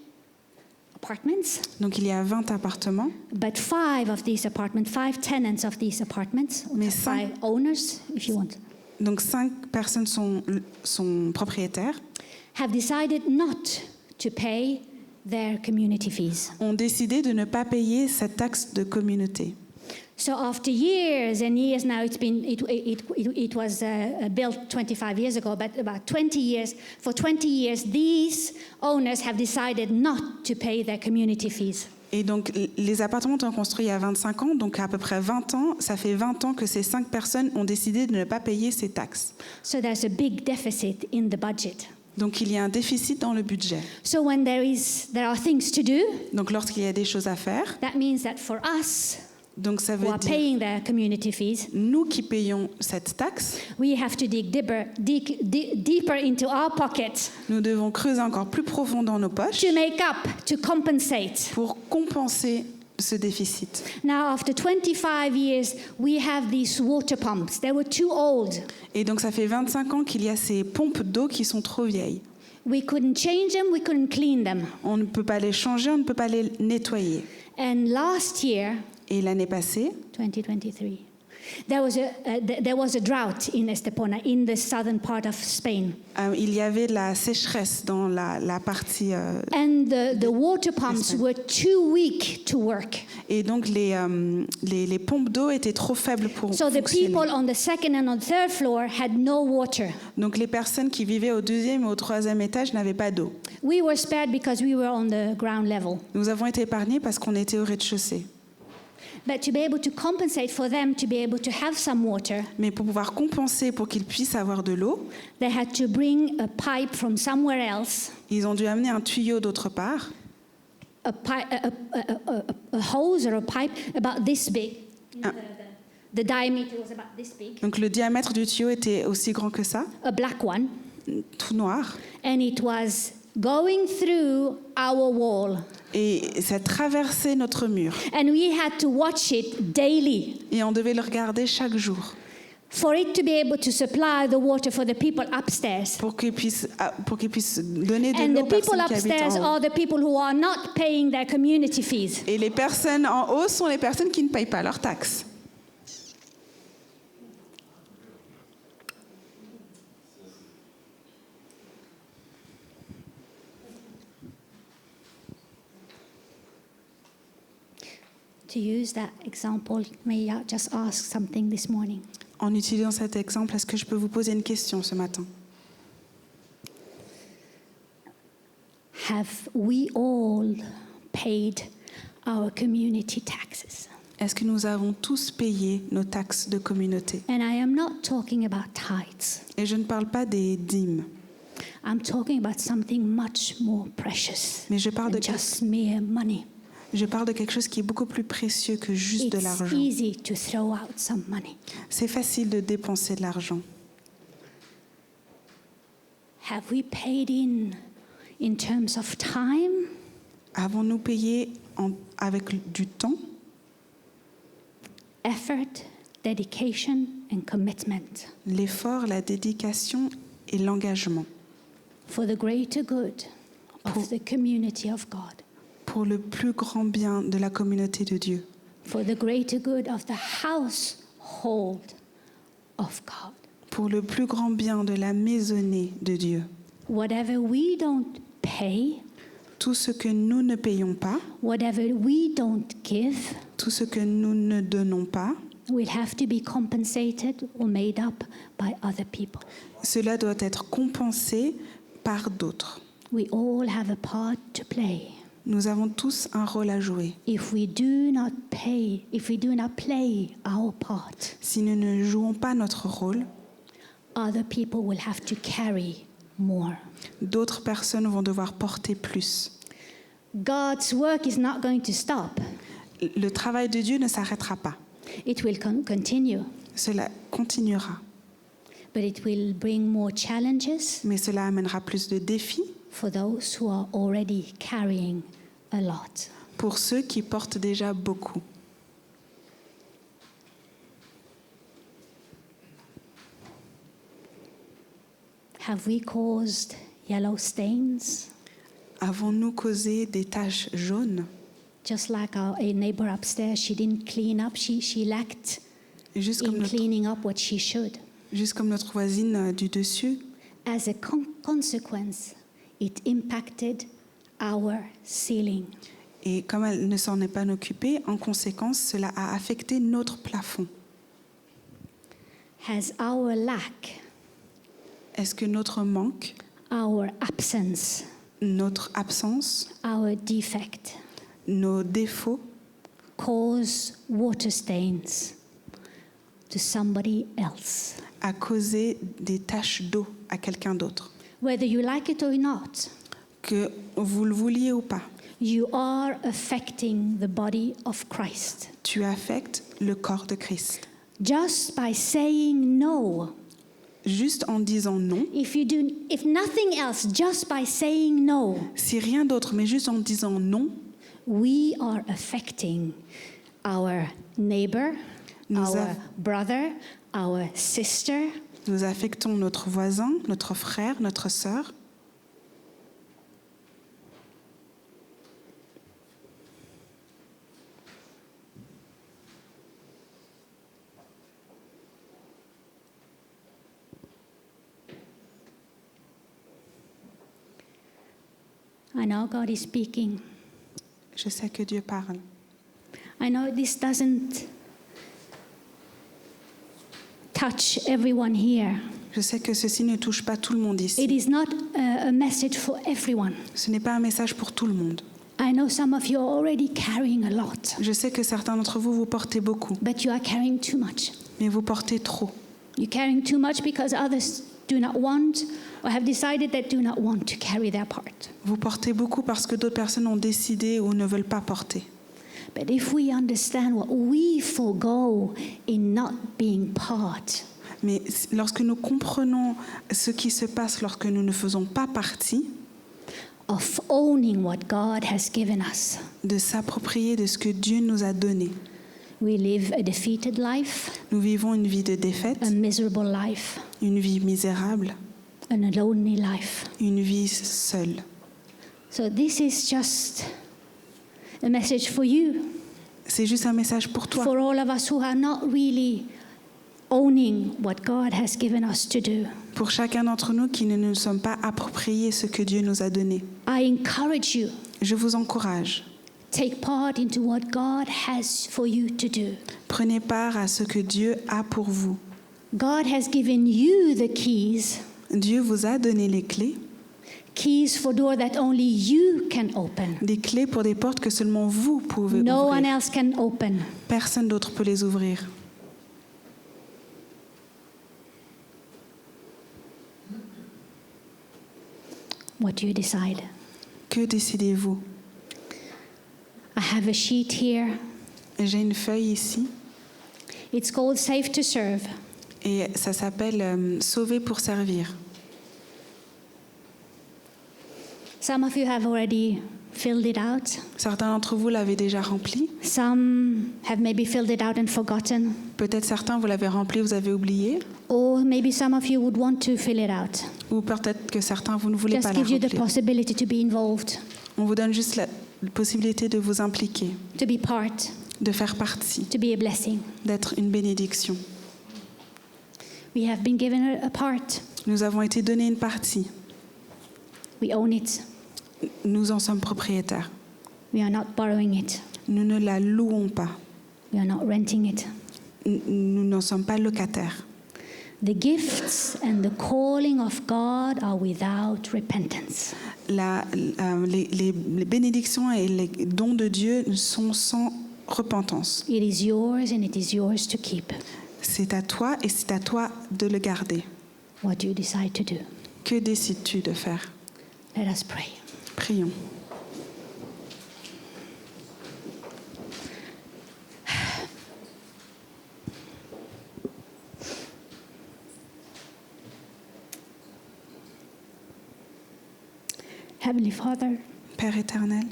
apartments, Donc il y a 20 appartements, but 5 of these apartments, 5 tenants of these apartments, Mais 5 owners, if you want, donc 5 personnes sont propriétaires, have decided not to pay their community fees. ont décidé de ne pas payer cette taxe de communauté. So after years and years now, it was built 25 years ago, but about 20 years, for 20 years, these owners have decided not to pay their community fees. Et donc les appartements ont été construits il y a 25 ans, donc à peu près 20 ans, ça fait 20 ans que ces 5 personnes ont décidé de ne pas payer ces taxes. So there's a big deficit in the budget. Donc il y a un déficit dans le budget. So when there are things to do, Donc lorsqu'il y a des choses à faire, that means that for us donc ça who veut are dire paying their community fees, nous qui payons cette taxe, we have to dig deeper into our pockets nous devons creuser encore plus profond dans nos poches to make up, to compensate. pour compenser ce déficit. Now, after 25 years, we have these water pumps. They were too old. Et donc ça fait 25 ans qu'il y a ces pompes d'eau qui sont trop vieilles. We couldn't change them, we couldn't clean them. On ne peut pas les changer, on ne peut pas les nettoyer. And last year, Et l'année passée, 2023, There was a drought in Estepona, in the southern part of Spain. Il y avait de la sécheresse dans la partie... And the water pumps were too weak to work. et donc les pompes d'eau étaient trop faibles pour So the fonctionner. people on the second and on the third floor had no water. Donc les personnes qui vivaient au 2e et au 3e étage n'avaient pas d'eau. We were spared because we were on the ground level. Nous avons été épargnés parce qu'on était au rez-de-chaussée. But to be able to compensate for them to be able to have some water, Mais pour pouvoir compenser pour qu'ils puissent avoir de l'eau, they had to bring a pipe from somewhere else, ils ont dû amener un tuyau d'autre part, a hose or a pipe about this big. The diameter was about this big, donc le diamètre du tuyau était aussi grand que ça, a black one, tout noir, and it was going through our wall. et ça traversait notre mur. And we had to watch it daily Et on devait le regarder chaque jour for it to be able to supply the water for the people upstairs. pour qu'ils puissent donner de And l'eau the aux people personnes qui habitent upstairs en haut. are the people who are not paying their community fees. Et les personnes en haut sont les personnes qui ne payent pas leurs taxes. To use that example, may I just ask something this morning? En utilisant cet exemple, est-ce que je peux vous poser une question ce matin? Have we all paid our community taxes? Est-ce que nous avons tous payé nos taxes de communauté? And I am not talking about tithes. Et je ne parle pas des dîmes, I'm talking about something much more precious mais je parle than de just mere money. quelque chose qui est beaucoup plus précieux que juste de It's l'argent. easy to throw out some money. C'est facile de dépenser de l'argent. Have we paid in terms of time, Avons-nous payé avec du temps, effort, dedication, and commitment l'effort, la dédication et l'engagement for the greater good of the community of God, pour le plus grand bien de la communauté de Dieu, for the greater good of the household of God? pour le plus grand bien de la maisonnée de Dieu? Whatever we don't pay, Tout ce que nous ne payons pas, whatever we don't give, tout ce que nous ne donnons pas, will have to be compensated or made up by other people. cela doit être compensé par d'autres. We all have a part to play. Nous avons tous un rôle à jouer. If we do not play our part, Si nous ne jouons pas notre rôle, other people will have to carry more. d'autres personnes vont devoir porter plus. God's work is not going to stop. Le travail de Dieu ne s'arrêtera pas. It will continue, Cela continuera, but it will bring more challenges mais cela amènera plus de défis for those who are already carrying a lot. pour ceux qui portent déjà beaucoup. Have we caused yellow stains? Avons-nous causé des taches jaunes? Just like our a neighbor upstairs, she didn't clean up. She lacked Juste in cleaning up what she should. comme notre voisine du dessus, As a consequence, it impacted our ceiling. et comme elle ne s'en est pas occupée, en conséquence, cela a affecté notre plafond. Has our lack, Est-ce que notre manque, our absence, notre absence, our defect nos défauts cause water stains to somebody else? a causé des taches d'eau à quelqu'un d'autre? Whether you like it or not, Que vous le vouliez ou pas, you are affecting the body of Christ. tu affectes le corps de Christ. Just by saying no, Juste en disant non, if nothing else, just by saying no, si rien d'autre, mais juste en disant non, we are affecting our neighbor, Nous our av- brother, our sister, nous affectons notre voisin, notre frère, notre sœur. I know God is speaking. Je sais que Dieu parle. I know this doesn't touch everyone here. Je sais que ceci ne touche pas tout le monde ici. It is not a message for everyone. Ce n'est pas un message pour tout le monde. I know some of you are already carrying a lot, Je sais que certains d'entre vous, vous portez beaucoup, but you are carrying too much. mais vous portez trop. You're carrying too much because others do not want or have decided that do not want to carry their part. Vous portez beaucoup parce que d'autres personnes ont décidé ou ne veulent pas porter. But if we understand what we forgo in not being part, Mais lorsque nous comprenons ce qui se passe lorsque nous ne faisons pas partie, of owning what God has given us, de s'approprier de ce que Dieu nous a donné, we live a defeated life, nous vivons une vie de défaite, a miserable life, une vie misérable, and a lonely life. une vie seule. So this is just a message for you, C'est juste un message pour toi, for all of us who are not really owning what God has given us to do. pour chacun d'entre nous qui ne nous sommes pas appropriés ce que Dieu nous a donné. I encourage you, Je vous encourage, take part into what God has for you to do. prenez part à ce que Dieu a pour vous. God has given you the keys, Dieu vous a donné les clés, keys for door that only you can open. des clés pour des portes que seulement vous pouvez No one ouvrir. else can open. Personne d'autre peut les ouvrir. What do you decide? Que décidez-vous? I have a sheet here. J'ai une feuille ici It's called Safe to Serve. et ça s'appelle Sauver pour servir. Some of you have already filled it out. Certains d'entre vous l'avez déjà rempli. Some have maybe filled it out and forgotten. Peut-être certains vous l'avez rempli, vous avez oublié. Or maybe some of you would want to fill it out. Ou peut-être que certains vous ne voulez Just pas la gives you the remplir. possibility to be involved, On vous donne juste la possibilité de vous impliquer, to be part, de faire partie, to be a blessing. d'être une bénédiction. We have been given a part. Nous avons été donné une partie. We own it. Nous en sommes propriétaires. We are not borrowing it. Nous ne la louons pas. We are not renting it. Nous n'en sommes pas locataires. The gifts and the calling of God are without repentance. Les bénédictions et les dons de Dieu sont sans repentance. It is yours and it is yours to keep. C'est à toi et c'est à toi de le garder. What do you decide to do? Que décides-tu de faire? Let us pray. Prions. Heavenly Father, Père éternel,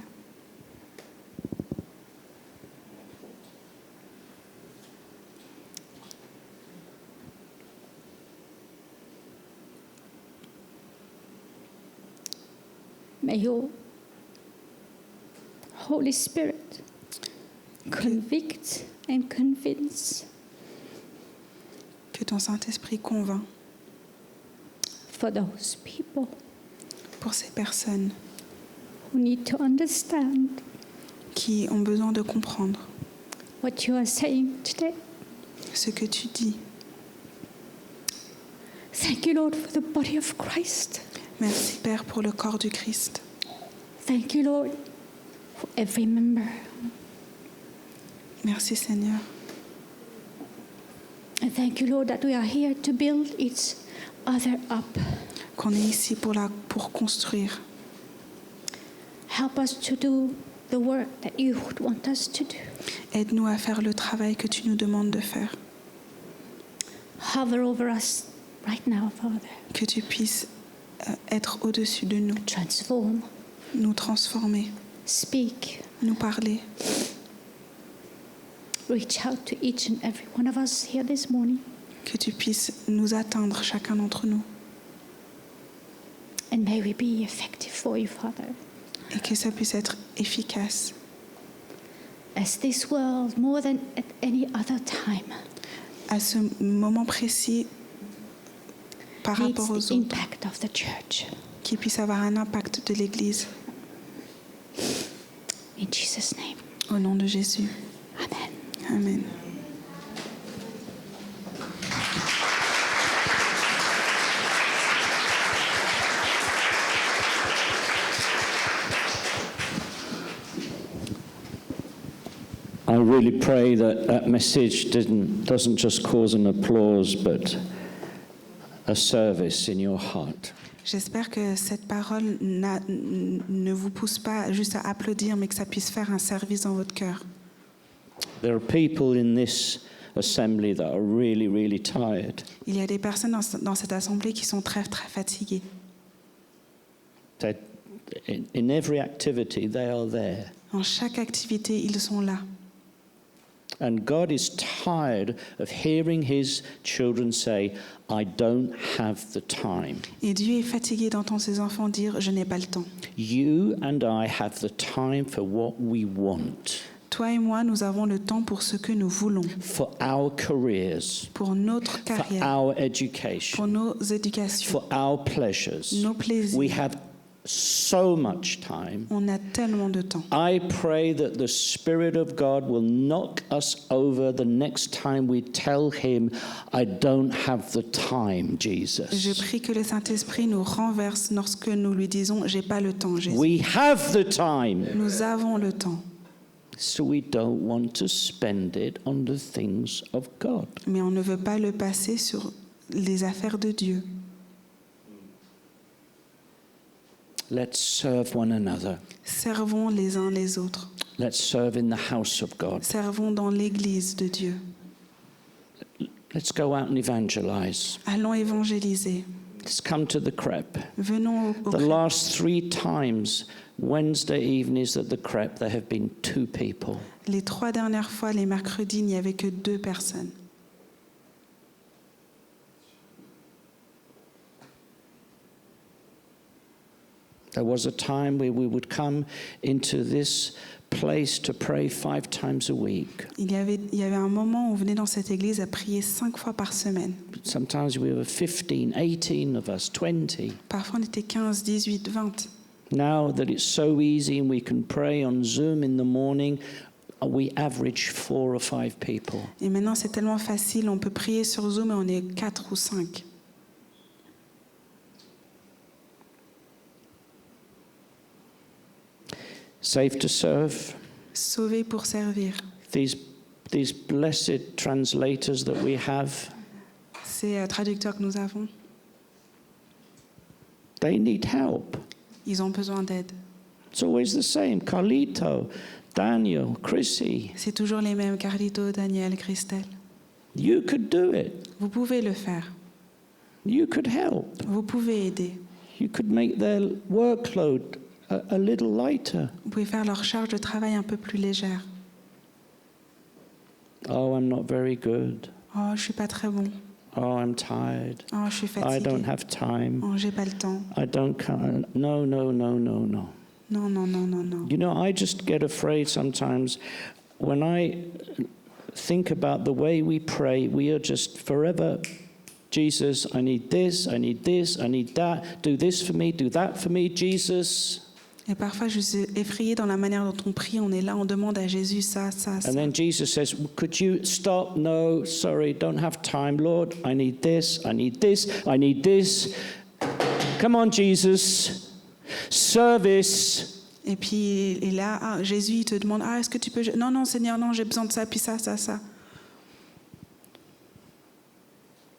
may your Holy Spirit convict and convince que ton Saint-Esprit convainc for those people pour ces personnes who need to understand qui ont besoin de comprendre what you are saying today. ce que tu dis. Thank you, Lord, for the body of Christ. Merci Père pour le corps du Christ. Thank you, Lord, for every member. Merci Seigneur. And thank you, Lord, that we are here to build each other up. Qu'on est ici pour construire. Help us to do the work that you would want us to do. Aide-nous à faire le travail que tu nous demandes de faire. Hover over us right now, Father. Que tu puisses être au-dessus de nous, Transform, nous transformer, speak, nous parler. reach out to each and every one of us here this morning. Que tu puisses nous atteindre, chacun d'entre nous. And may we be effective for you, Father. Et que ça puisse être efficace. As this world, more than at any other time, À ce moment précis, par needs rapport aux the autres, impact of the church. qui puisse avoir un impact de l'Église. In Jesus' name. Au nom de Jésus. Amen. Amen. I really pray that that message doesn't just cause an applause, but a service in your heart. J'espère que cette parole ne vous pousse pas juste à applaudir, mais que ça puisse faire un service dans votre cœur. There are people in this assembly that are really, really tired. Il y a des personnes dans cette assemblée qui sont très, très fatiguées. In every activity, they are there. Dans chaque activité, ils sont là. And God is tired of hearing his children say, I don't have the time. Et Dieu est fatigué d'entendre ses enfants dire « Je n'ai pas le temps ». You and I have the time for what we want, Toi et moi, nous avons le temps pour ce que nous voulons, for our careers, pour notre for carrière, our pour education, nos éducations, for our pleasures. nos plaisirs. We have so much time. On a tellement de temps. I pray that the Spirit of God will knock us over the next time we tell him, I don't have the time, Je Jesus. prie que le Saint-Esprit nous renverse lorsque nous lui disons « J'ai pas le temps, Jésus We have the ». time. Nous avons le temps, So we don't want to spend it on the things of God. mais on ne veut pas le passer sur les affaires de Dieu. Let's serve one another. Servons les uns les autres. Let's serve in the house of God. Servons dans l'Église de Dieu. Let's go out and evangelize. Allons évangéliser. Let's come to the crêpe. Venons au The crêpe. last 3 times, Wednesday evenings at the crêpe, there have been 2 people. Les 3 dernières fois, les mercredis, il n'y avait que 2 personnes. There was a time where we would come into this place to pray 5 times a week. Il y avait un moment où on venait dans cette église à prier 5 fois par semaine. Sometimes we were 15, 18 of us, 20. Parfois on était 15, 18, 20. Now that it's so easy and we can pray on Zoom in the morning, we average 4 or 5 people. Et maintenant c'est tellement facile, on peut prier sur Zoom et on est 4 ou 5. Safe to serve. Sauvés pour servir. These blessed translators that we have, Ces traducteurs que nous avons, they need help. ils ont besoin d'aide. It's always the same. Carlito, Daniel, Chrissy. C'est toujours les mêmes, Carlito, Daniel, Christelle. You could do it. Vous pouvez le faire. You could help. Vous pouvez aider. You could make their workload a little lighter. Vous pouvez faire leur charge de travail un peu plus légère. Oh, I'm not very good. Oh, je suis pas très bon. Oh, I'm tired. Oh, je suis I fatiguée. don't have time. Oh, j'ai pas le temps. I don't come. No, no, no, no, no. Non, non, non, non, non. You know, I just get afraid sometimes when I think about the way we pray, we are just forever, Jesus, I need this, I need this, I need that. Do this for me, do that for me, Jesus. Et parfois, je suis effrayée dans la manière dont on prie. On est là, on demande à Jésus ça, ça, ça. And then Jesus says, could you stop? No, sorry, don't have time. Lord, I need this, I need this, I need this. Come on, Jesus. Service. Et puis, et là, Jésus, il te demande, est-ce que tu peux... Non, non, Seigneur, non, j'ai besoin de ça, puis ça, ça, ça.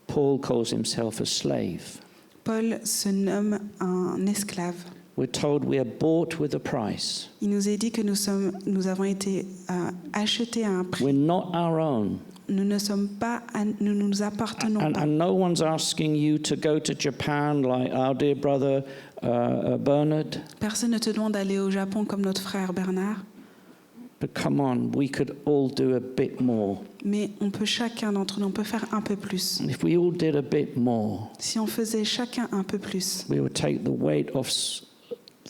Paul calls himself a slave. Paul se nomme un esclave. We're told we are bought with a price. Il nous est dit que nous avons été achetés à un prix. We're not our own. Nous ne sommes pas, nous nous appartenons pas. And no one's asking you to go to Japan like our dear brother Bernard. Personne ne te demande d'aller au Japon comme notre frère Bernard. But come on, we could all do a bit more. Mais on peut, chacun d'entre nous, on peut faire un peu plus. If we all did a bit more, Si on faisait chacun un peu plus, we would take the weight off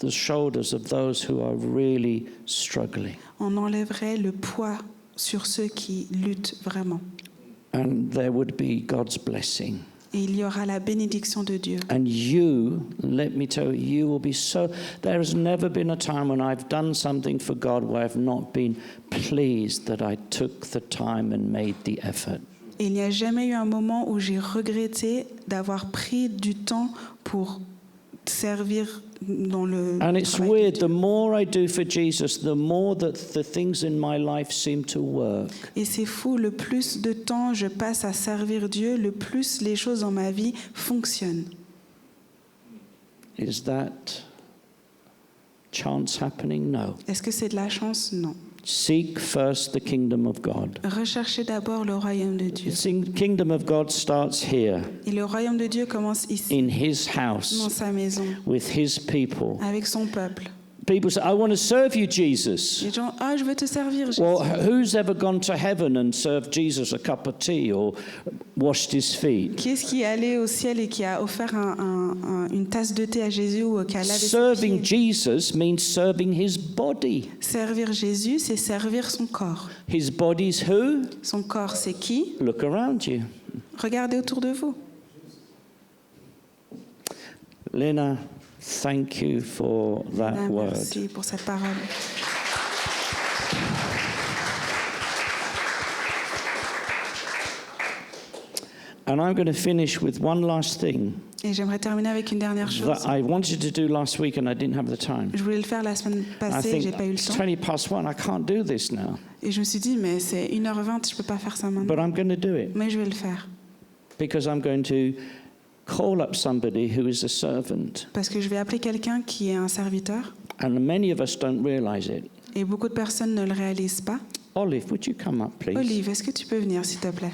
the shoulders of those who are really struggling. on enlèverait le poids sur ceux qui luttent vraiment. And there would be God's blessing. Et il y aura la bénédiction de Dieu. And you, let me tell you, you will be so... There has never been a time when I've done something for God where I've not been pleased that I took the time and made the effort. Et il n'y a jamais eu un moment où j'ai regretté d'avoir pris du temps pour servir dans le And it's travail weird, de the Dieu. more I do for Jesus, the more that the things in my life seem to work. Et c'est fou, le plus de temps je passe à servir Dieu, le plus les choses dans ma vie fonctionnent. Is that chance happening? No. Est-ce que c'est de la chance? Non. Seek first the kingdom of God. Recherchez d'abord le royaume de Dieu. The kingdom of God starts here, Et le royaume de Dieu commence ici, in his dans house, sa maison, with his people. avec son peuple. People say, I want to serve you, Jesus. Les gens, je veux te servir, Jésus. Well, who's ever gone to heaven and served Jesus a cup of tea or washed his feet? Qui est-ce qui est allé au ciel et qui a offert une tasse de thé à Jésus ou qui a lavé ses Serving pieds? Jesus means serving his body. Servir Jésus, c'est servir son corps. His body's who? Son corps, c'est qui? Look around you. Regardez autour de vous. Lena, thank you for that word. Merci pour cette parole. And I'm going to finish with one last thing Et j'aimerais terminer avec une dernière chose. that I wanted to do last week and I didn't have the time. Je voulais le faire la semaine I passée, j'ai think pas eu le it's temps. 20 past 1, I can't do this now, Et je me suis dit, mais c'est 1h20, je peux pas faire ça maintenant. but I'm going to do it Mais je vais le faire. because I'm going to call up somebody who is a servant. Parce que je vais appeler quelqu'un qui est un serviteur. And many of us don't realize it. Et beaucoup de personnes ne le réalisent pas. Olive, would you come up, please? Olive, est-ce que tu peux venir, s'il te plaît?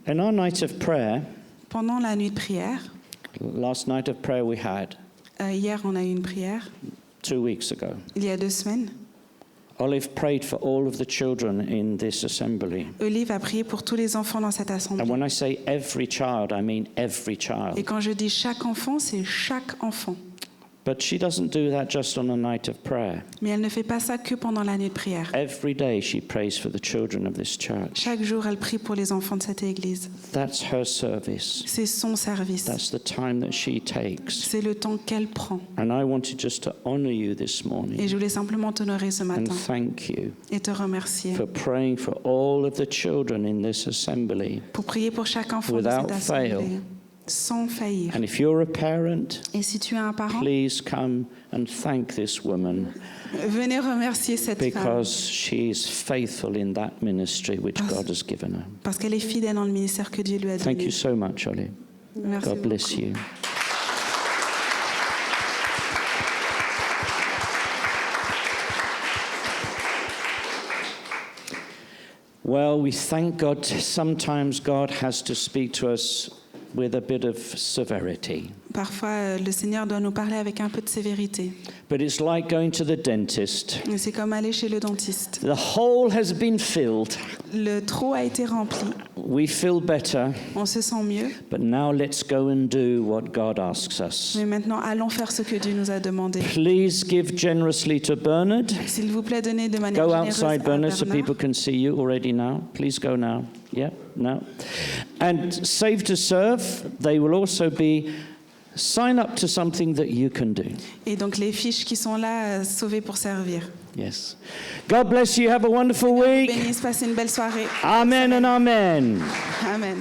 In our night of prayer, Pendant la nuit de prière, last night of prayer we had hier on a eu une prière, 2 weeks ago, il y a 2 semaines. Olive prayed for all of the children in this assembly. Olive a prié pour tous les enfants dans cette And assemblée. when I say every child, I mean every Et child. quand je dis chaque enfant, c'est chaque enfant. But she doesn't do that just on a night of prayer. Mais elle ne fait pas ça que pendant la nuit de prière. Every day she prays for the children of this church. Chaque jour, elle prie pour les enfants de cette église. That's her service. C'est son service. That's the time that she takes. C'est le temps qu'elle prend. And I wanted just to honor you this Et morning je voulais simplement t'honorer ce and matin thank you et te remercier for praying for all of the children in this assembly. pour prier pour chaque enfant de Without cette fail. assemblée, sans faillir. And if you're a parent, Et si tu es un parent, please come and thank this woman venez remercier cette femme because she is faithful in that ministry which God has given her. parce qu'elle est fidèle dans le ministère que Dieu lui a Thank donné. you so much, Ollie. Merci God bless beaucoup. you. Well, we thank God. Sometimes God has to speak to us with a bit of severity. Parfois, le Seigneur doit nous parler avec un peu de sévérité. But it's like going to the dentist. Et c'est comme aller chez le dentiste. The hole has been filled. Le trou a été rempli. We feel better, On se sent mieux. but now let's go and do what God asks us. Mais maintenant, allons faire ce que Dieu nous a demandé. Please give generously to Bernard. S'il vous plaît, donnez de manière Go généreuse à outside, Bernard, so Bernard. people can see you already now. Please go now. Yeah, now. And Save to Serve, they will also be sign up to something that you can do. Et donc, les fiches qui sont là, sauvées pour servir. Yes. God bless you. Have a wonderful week. Bénisse, passez une belle soirée. Amen and amen. Amen.